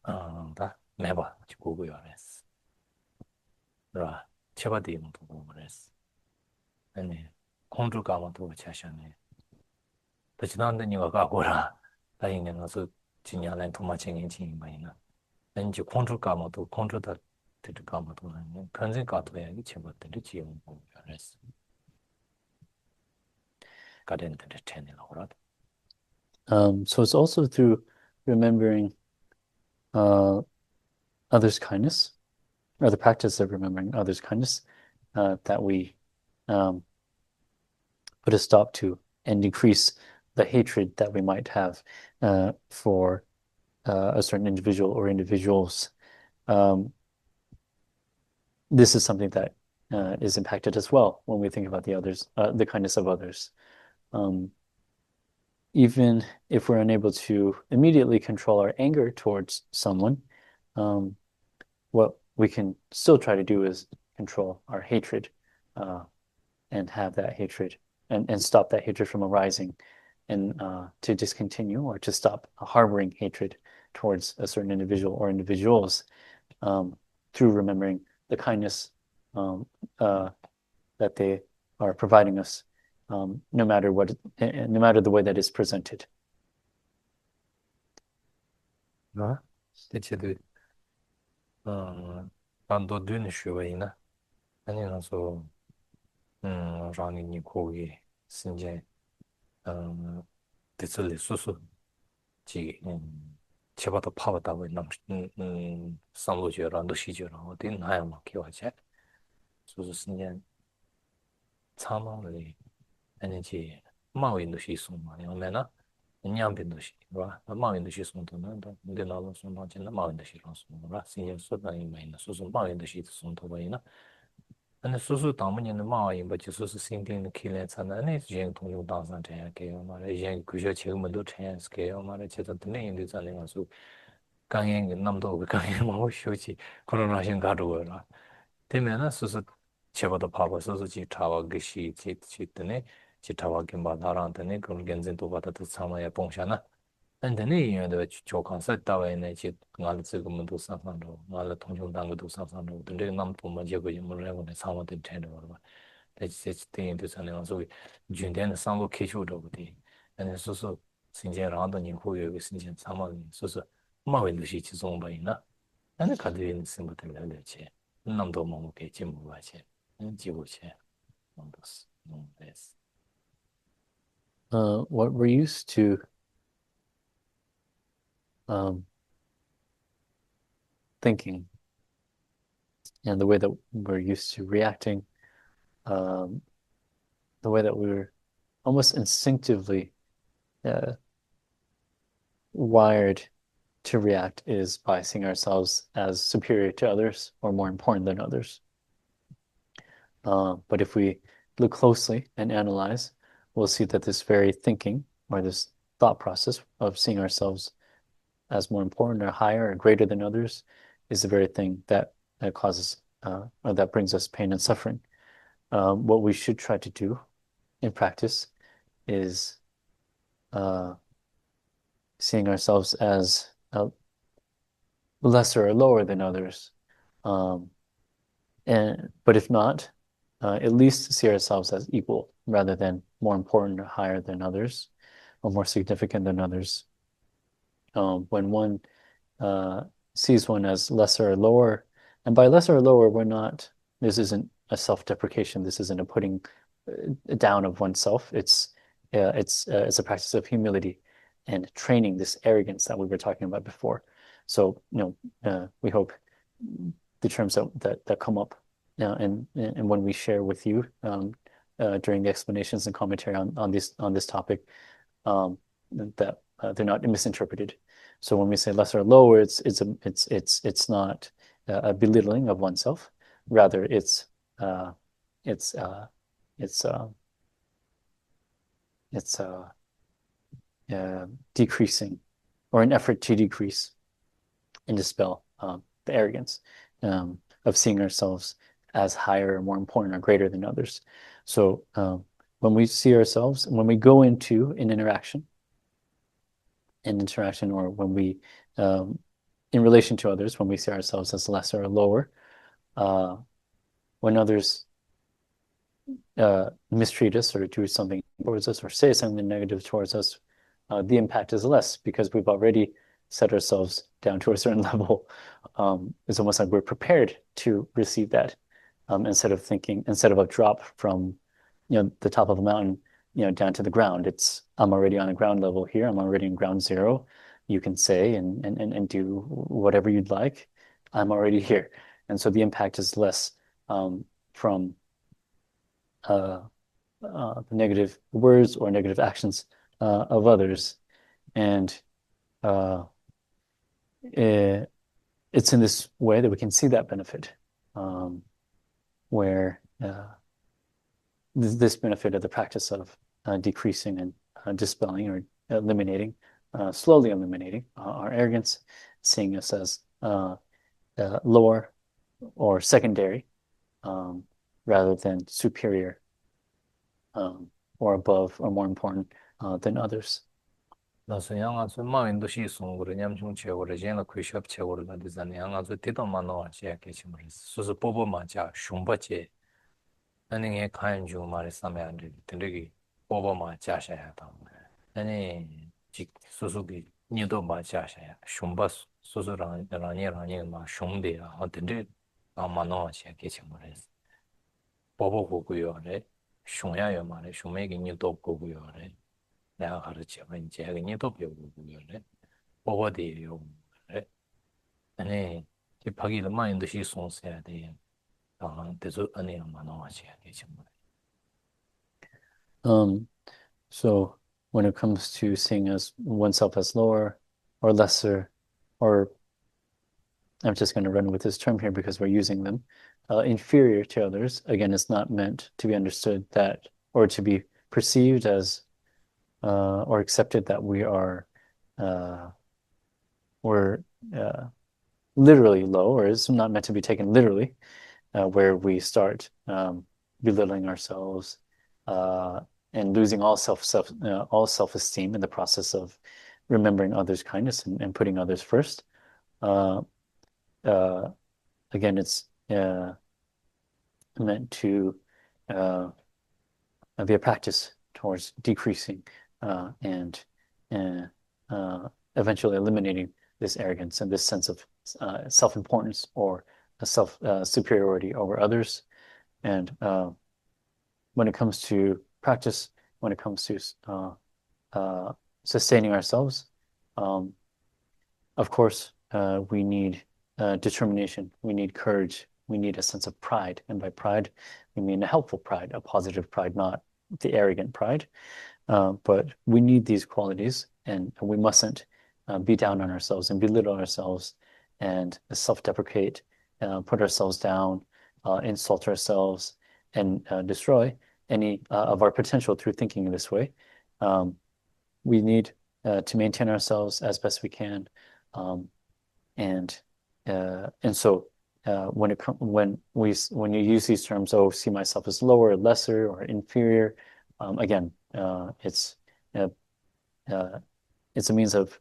Speaker 2: that never to Google your ass. Ra, Chabadi to Google ass. And control gamma to Chashan. The Chinan you got Gora, lying in also Chinya and too much in China. And you control gamma to control that to the gamma to cleansing got where each about the Gio rest. Gaden to the 10 in
Speaker 1: So it's also through remembering others' kindness, or the practice of remembering others' kindness, that we put a stop to and decrease the hatred that we might have for a certain individual or individuals. This is something that is impacted as well when we think about the kindness of others. Even if we're unable to immediately control our anger towards someone, what we can still try to do is control our hatred and have that hatred and stop that hatred from arising and to discontinue or to stop harboring hatred towards a certain individual or individuals through remembering the kindness that they are providing us, no matter the way that is presented.
Speaker 2: Ando dun shuwaina, and also running Kogi, Sinjay, Titsuli Susu, G, Chibata Pavata with some logic around the Shijur, or didn't I am a Kiwache. Susu Sinjan, Tamali, energy, Mao in the Shisuma, Yamena, and Yamp in the Shiva, a Mao in the Shisum, the Lalo so much in the Mao in the Shiras, Sinja Sudan in Main, Susu Mao in the Shits on Tovaina. And the Susu Taman in the Mao, but you Susu Sinting the Killets and then it's Jen Tong Dansan Tail, Marian Kusha Chilmado Chance scale, Marichetta the name is an also Gang Namdo, Gang Mao Shuchi, Coronation Gadwara. Timena Susu Cheva the Papa Susu Chitawa Geshe, Chitane, Chitawa Kimba Tarantane, Genzin to Vata to Samaya Pongshana. And the name of the Chokan set away in a chit, Nalazigum to Safando, Nala Tonjo Dango to Safando, the Nam to Majago Yamurago and Sama de Tender. That's such thing to San so Jundan Sambo Kishu Dogati. And it's also Sinja Randa Niku with Sinjan Sama, so Mawin the sheet is owned by Ina. And the Kadin symbol chair. Namdo Momoke Jimuache, and Jibuche. Numbers. Yes.
Speaker 1: What we're used to thinking and the way that we're used to reacting, the way that we're almost instinctively wired to react is by seeing ourselves as superior to others or more important than others. But if we look closely and analyze, we'll see that this very thinking or this thought process of seeing ourselves as more important or higher or greater than others is the very thing that causes or that brings us pain and suffering. What we should try to do in practice is seeing ourselves as lesser or lower than others. But if not, at least see ourselves as equal rather than more important or higher than others or more significant than others. When one sees one as lesser or lower, and by lesser or lower, this isn't a self-deprecation, this isn't a putting down of oneself. It's a practice of humility and training this arrogance that we were talking about before. So, we hope the terms that come up now and when we share with you during the explanations and commentary on this topic, that they're not misinterpreted. So when we say lesser or lower, it's not a belittling of oneself. Rather, it's decreasing or an effort to decrease and dispel the arrogance of seeing ourselves as higher or more important or greater than others. So when we see ourselves, when we go into an interaction, or when we, in relation to others, when we see ourselves as lesser or lower, when others mistreat us or do something towards us or say something negative towards us, the impact is less because we've already set ourselves down to a certain level. It's almost like we're prepared to receive that, instead of a drop from, the top of a mountain, down to the ground. I'm already on a ground level here. I'm already in ground zero. You can say and do whatever you'd like. I'm already here. And so the impact is less, from negative words or negative actions of others. And it's in this way that we can see that benefit, where this benefit of the practice of decreasing and dispelling or eliminating, slowly eliminating our arrogance, seeing us as lower or secondary, rather than superior, or above or more important than others.
Speaker 2: 나서 양아서 마음도 시송으로 냠중 채고를 제가 쿠샵 채고를 나디자니 양아서 대도만노 제게 심을 수수 뽑어마자 숑바체 아니게 가연 중 말에 싸면 안 돼. 되게 뽑아마 자셔야 다. 아니 직 수수기 니도 마자셔야 숑바 수수랑 라니라니 마 숑데야 어떤데 아마노 제게 심을 뽑아보고요래 숑야요 말에 숑메기 니도 보고요래 내가 가르치면 제가 니도 배우고요래 뽑아대요. 아니 이 파기를 많이 드시 손해야 돼. 그래서 아니 아마노 제게 심을
Speaker 1: So when it comes to seeing as oneself as lower or lesser, or I'm just going to run with this term here because we're using them, inferior to others, again, it's not meant to be understood that, or to be perceived as, or accepted that we're literally low, or it's not meant to be taken literally, where we start belittling ourselves, and losing all self-esteem in the process of remembering others' kindness and putting others first. Again, it's meant to be a practice towards decreasing and eventually eliminating this arrogance and this sense of self-importance or superiority over others. And when it comes to practice, when it comes to sustaining ourselves, of course, we need determination, we need courage, we need a sense of pride. And by pride, we mean a helpful pride, a positive pride, not the arrogant pride. But we need these qualities, and we mustn't be down on ourselves and belittle ourselves and self-deprecate, put ourselves down, insult ourselves, and destroy any of our potential through thinking in this way. We need to maintain ourselves as best we can, and so when you use these terms, see myself as lower, lesser, or inferior, again, it's a means of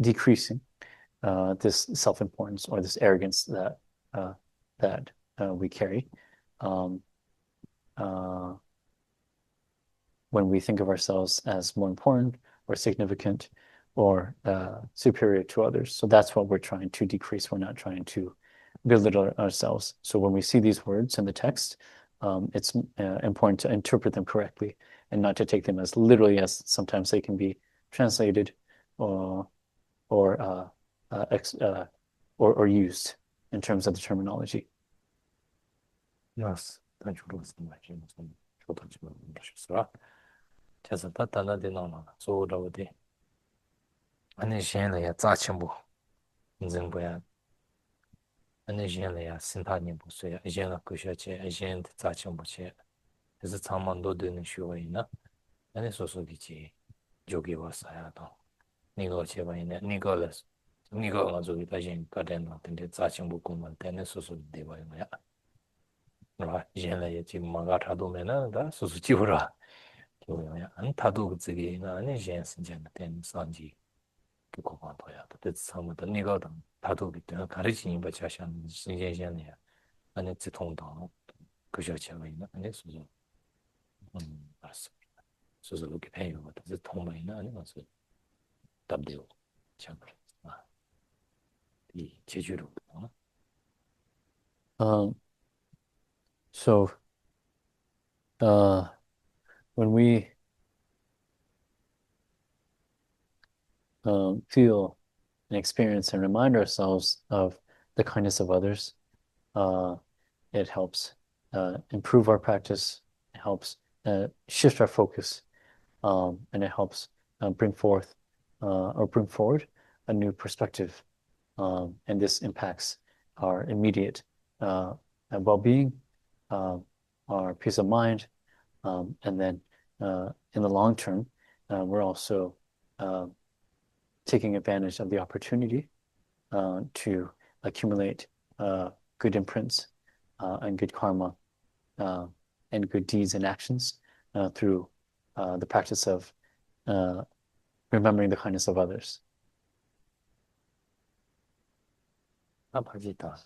Speaker 1: decreasing this self-importance or this arrogance that we carry. When we think of ourselves as more important or significant or superior to others. So that's what we're trying to decrease. We're not trying to belittle ourselves. So when we see these words in the text, it's important to interpret them correctly and not to take them as literally as sometimes they can be translated or used in terms of the terminology.
Speaker 2: Yes, thank you so much. 그래서 따따나 되나나 소라오데 아니 셴래야 자침부 인증부야 아니 셴래야 신타님 보세요 이제는 그셔체 이제는 자침부체 그래서 참만도 되는 쇼이나 아니 소소기지 저기 왔어야도 니가 제바이네 니가레스 니가 가지고 다시 가된 같은데 자침부 공만 되는 소소 되봐요 봐. 이제는 지금 뭔가 다도면은 다 수수지오라. 교양이 안 다도 그게 나는 이제 신경 된 산지 그거 봐야 돼. 처음부터 네가 다도 그때 가르치는 거 자신 신경이야. 아니 지통도 그저 제가 있나 아니 수수. 맞습니다. 수수 그렇게 배요. 그래서 통마이나 아니 맞어. 답대요. 참. 아, 이 제주로.
Speaker 1: Um, so uh, when we feel and experience and remind ourselves of the kindness of others, uh, it helps improve our practice, it helps shift our focus, and it helps bring forth or bring forward a new perspective. And this impacts our immediate well-being, our peace of mind, and then in the long term, we're also uh, taking advantage of the opportunity to accumulate good imprints and good karma uh, and good deeds and actions through the practice of remembering the kindness of others.
Speaker 2: 아파지다.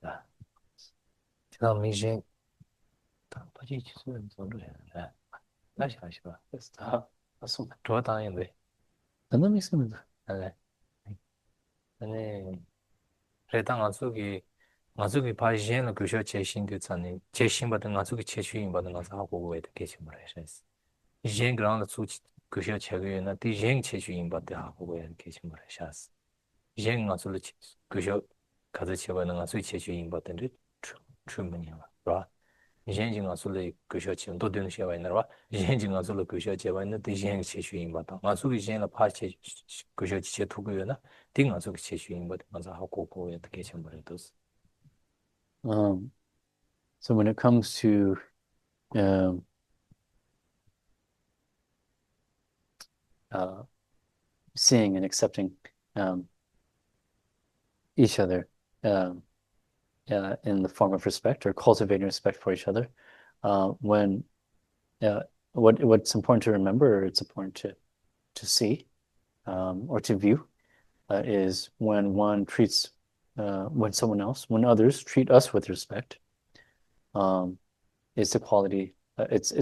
Speaker 2: 아, 제가 미신 단파지 지수는 정도야. 아, 다시 하시봐.
Speaker 1: 맞습니다.
Speaker 2: 좋아다는데.
Speaker 1: 안있습니다
Speaker 2: 네. 아니, 그래당 안속이 바이젠의 교셔 제신 교찬이 제신 받은 안속이 제주인 받은 안서 하고 왜 이렇게 말했어 이젠 그런 수치 교셔 제거에는 디젠 제주인 받은 하고 왜 이렇게 말했어 이젠 안속을 교셔 가서 제거는 안속이 제주인 받은 주문이야. 봐. 이젠 안속을 교셔 지금 또 되는 시간이 있나 봐. 이젠 안속을 교셔 제거는 디젠 제주인 받은 안속이 이젠 파체 교셔 지체 투구에나 딩 안속이 제주인 받은 안서 하고 왜 이렇게 말했어.
Speaker 1: Um, so when it comes to um, uh, seeing and accepting um, each other um, in the form of respect or cultivating respect for each other, when uh, what's important to remember, or it's important to see or to view, is when one treats when others treat us with respect, um, it's equality. It's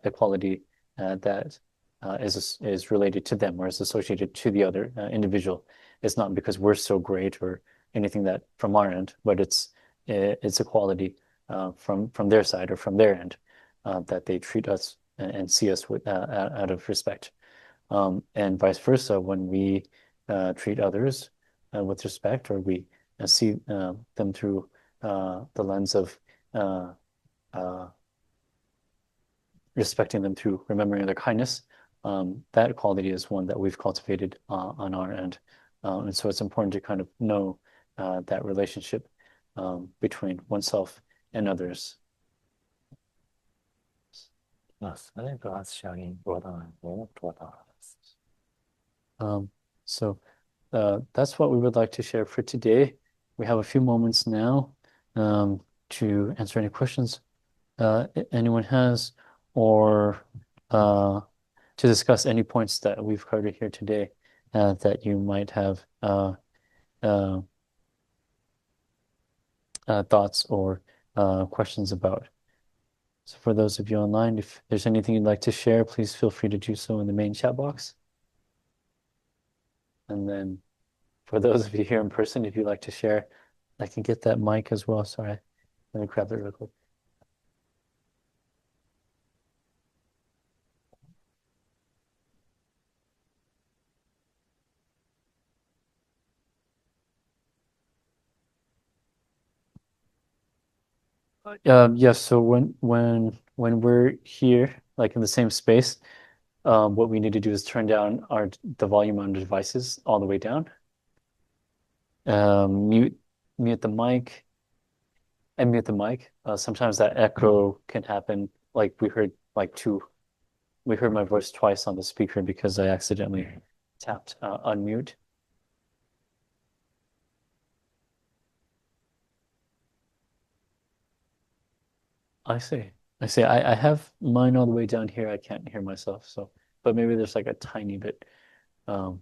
Speaker 1: equality that is related to them or is associated to the other individual. It's not because we're so great or anything that from our end, but it's equality from their side or from their end that they treat us and see us with out of respect. And vice versa, when we treat others with respect, or we see them through the lens of uh, uh, respecting them through remembering their kindness, that quality is one that we've cultivated on our end. And so it's important to kind of know that relationship between oneself and others. So that's what we would like to share for today. We have a few moments now to answer any questions anyone has, or to discuss any points that we've covered here today that you might have uh, thoughts or questions about. So for those of you online, if there's anything you'd like to share, please feel free to do so in the main chat box. And then for those of you here in person, if you'd like to share, I can get that mic as well. Sorry, let me grab it real quick. Yes, so when we're here, like in the same space, what we need to do is turn down the volume on the devices all the way down. Mute the mic and mute the mic. Sometimes that echo can happen. Like we heard my voice twice on the speaker because I accidentally tapped unmute. I see. I see. I have mine all the way down here. I can't hear myself, so but maybe there's like a tiny bit. Um,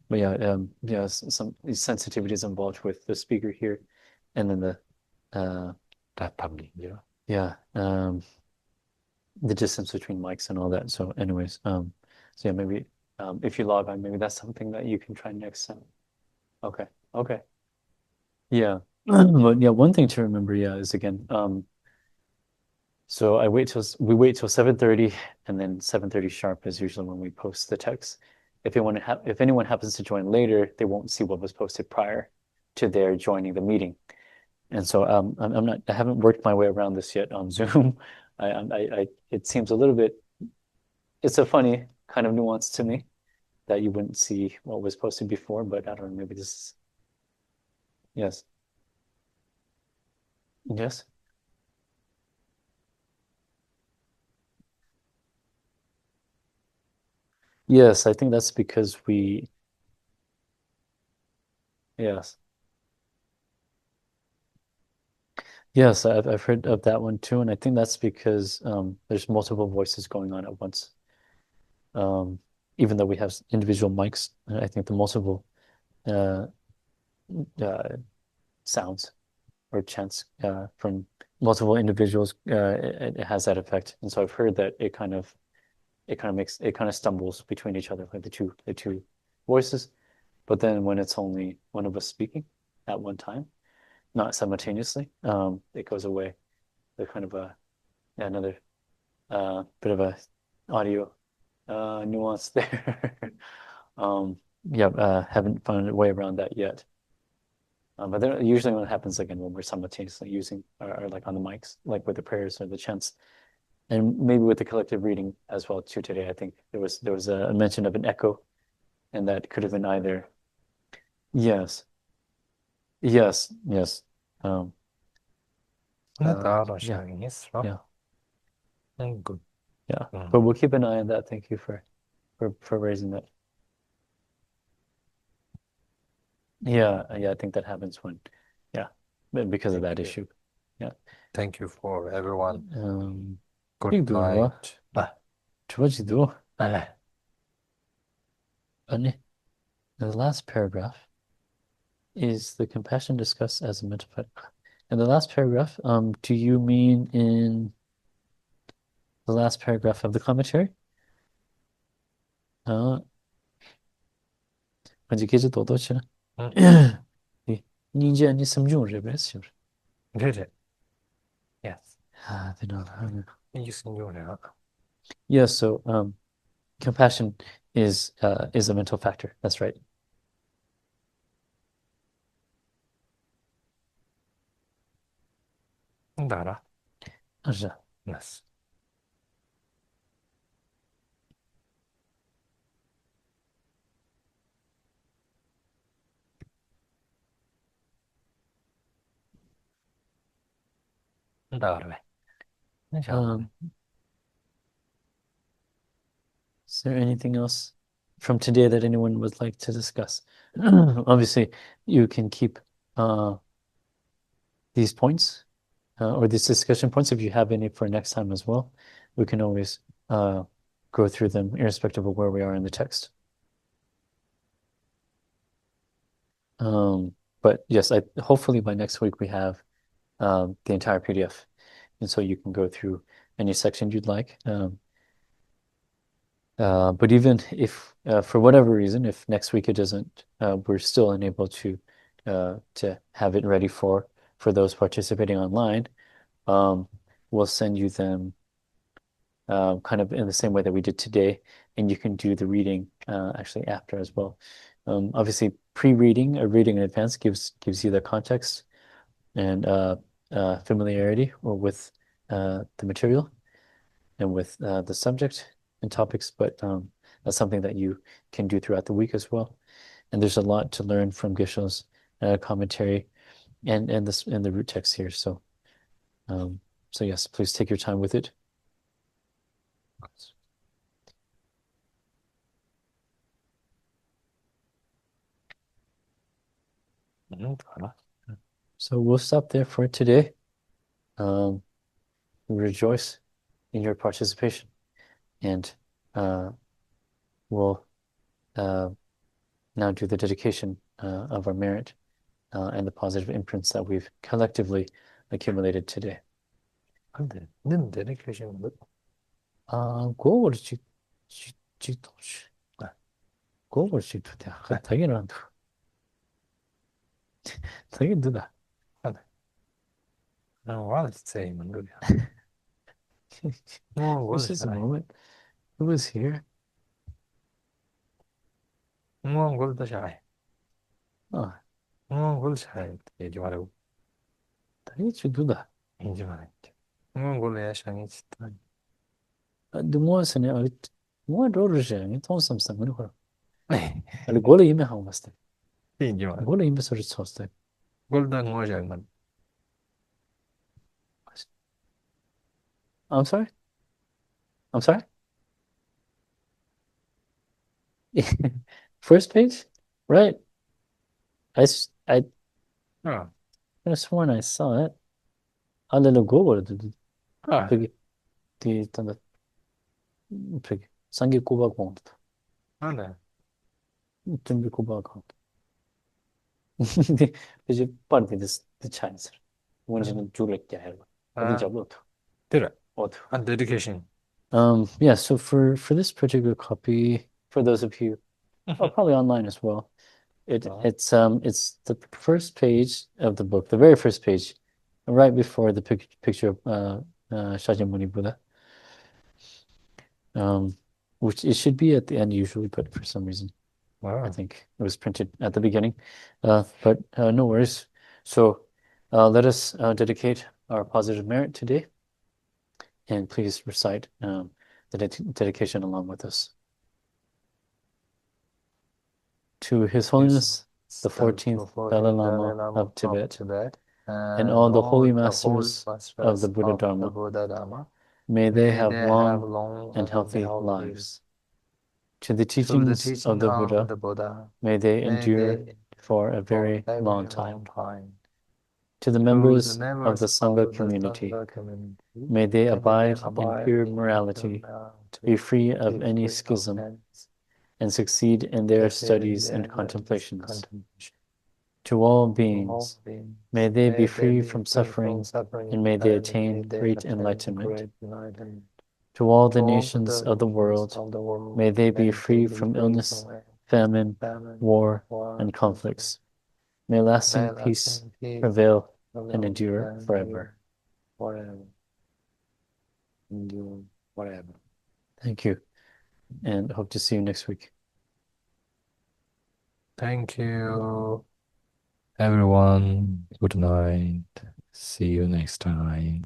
Speaker 1: but yeah, yeah, some these sensitivities involved with the speaker here, and then the
Speaker 2: That probably, yeah.
Speaker 1: yeah, the distance between mics and all that. So, anyways, so yeah, maybe if you log on, maybe that's something that you can try next time. Okay, okay, yeah. But yeah, one thing to remember, yeah, is again, so we wait till 7:30, and then 7:30 sharp is usually when we post the text. If anyone happens to join later, they won't see what was posted prior to their joining the meeting. And so I haven't worked my way around this yet on Zoom. It seems a little bit, it's a funny kind of nuance to me that you wouldn't see what was posted before, but I don't know, maybe this is, yes, yes, yes, I think that's because yes. Yes, I've heard of that one too, and I think that's because there's multiple voices going on at once. Um, Even though we have individual mics, I think the multiple uh, uh, sounds or chants from multiple individuals it has that effect. And so I've heard that it kind of stumbles between each other, like the two voices. But then when it's only one of us speaking at one time, not simultaneously, it goes away. The kind of a yeah, another bit of a audio nuance there. Yeah, haven't found a way around that yet. But then usually when it happens again when we're simultaneously using or like on the mics, like with the prayers or the chants, and maybe with the collective reading as well too today. I think there was a mention of an echo, and that could have been either yes, yes, yes, um,
Speaker 2: 나도
Speaker 1: yeah,
Speaker 2: 시작했어.
Speaker 1: yeah,
Speaker 2: good.
Speaker 1: yeah. But we'll keep an eye on that. Thank you for raising that. Yeah, yeah, I think that happens when, yeah, because of
Speaker 2: Thank
Speaker 1: that
Speaker 2: you.
Speaker 1: issue. Yeah.
Speaker 2: Thank you for everyone. Good
Speaker 1: 이거
Speaker 2: night. 아,
Speaker 1: 저지도
Speaker 2: 아,
Speaker 1: 아니, the last paragraph is the compassion discussed as a mental fact. And the last paragraph, do you mean in the last paragraph of the commentary? 아, 먼저 기지 도도치나?
Speaker 2: 응,
Speaker 1: 이제 아니 삼중을 해봤어.
Speaker 2: 그래. Yes.
Speaker 1: 아, 되나?
Speaker 2: 이승용이야.
Speaker 1: Yeah, so compassion is a mental factor. That's right.
Speaker 2: 나라.
Speaker 1: 맞아.
Speaker 2: Yes. 나라.
Speaker 1: Um, is there anything else from today that anyone would like to discuss? Obviously, you can keep uh, these points or these discussion points if you have any for next time as well. We can always go through them irrespective of where we are in the text. But yes, hopefully by next week we have the entire PDF, and so you can go through any section you'd like. But even if, for whatever reason, if next week it doesn't, we're still unable to have it ready for those participating online. We'll send you them kind of in the same way that we did today, and you can do the reading actually after as well. Obviously, pre-reading or reading in advance gives you the context and familiarity with the material and with the subject and topics, but that's something that you can do throughout the week as well. And there's a lot to learn from Geshe's commentary and the root text here. Um, so yes, please take your time with it.
Speaker 2: 나라.
Speaker 1: So we'll stop there for today. Um, we rejoice in your participation, and we'll now do the dedication of our merit and the positive imprints that we've collectively accumulated today.
Speaker 2: 근데 는 dedication 뭐?
Speaker 1: 그거를 그거를 지도돼. 당연한 당연 누다.
Speaker 2: what is saying man?
Speaker 1: This is a moment. Who was here?
Speaker 2: gol da shy.
Speaker 1: Oh,
Speaker 2: gol shy. 얘기 말하고.
Speaker 1: 당연히 누다.
Speaker 2: 인지 말해. 골에 샹이 있다.
Speaker 1: 드모스네 뭐 로르제 통삼삼 그거. 아니 골에 이메 하고 봤어.
Speaker 2: 인지 말해.
Speaker 1: 골에 이메 소리 쳤어.
Speaker 2: 골다 뭐 장만.
Speaker 1: I'm sorry? I'm sorry? First page? Right. I could have sworn I saw it. 알레로 고버도 되게 뒤에 있던 되게 상기 꼬박고
Speaker 2: 네.
Speaker 1: 준비 꼬박고 이제 parte de chance. 원지는 줄을 게 해요. 어디 잡어도.
Speaker 2: 들어.
Speaker 1: 어디.
Speaker 2: And dedication.
Speaker 1: Yeah, so for this particular copy, for those of you probably online as well, it's the first page of the book, the very first page, right before the picture of Shakyamuni Buddha. Which it should be at the end usually, but for some reason, I think it was printed at the beginning. But no worries. So let us dedicate our positive merit today, and please recite the dedication along with us. To His Holiness, the 14th Dalai Lama of Tibet, and all the holy masters of the Buddha Dharma, may they have long and healthy lives. To the teachings of the Buddha, may they endure for a very long time. To the members of the Sangha community, may they abide in pure morality, be free of any schism, and succeed in their studies and contemplations. To all beings, may they be free from suffering, and may they attain great enlightenment. To all the nations of the world, may they be free from illness, famine, war, and conflicts. May lasting peace prevail and endure forever. Thank you, and hope to see you next week.
Speaker 2: Thank you, everyone. Good night. See you next time.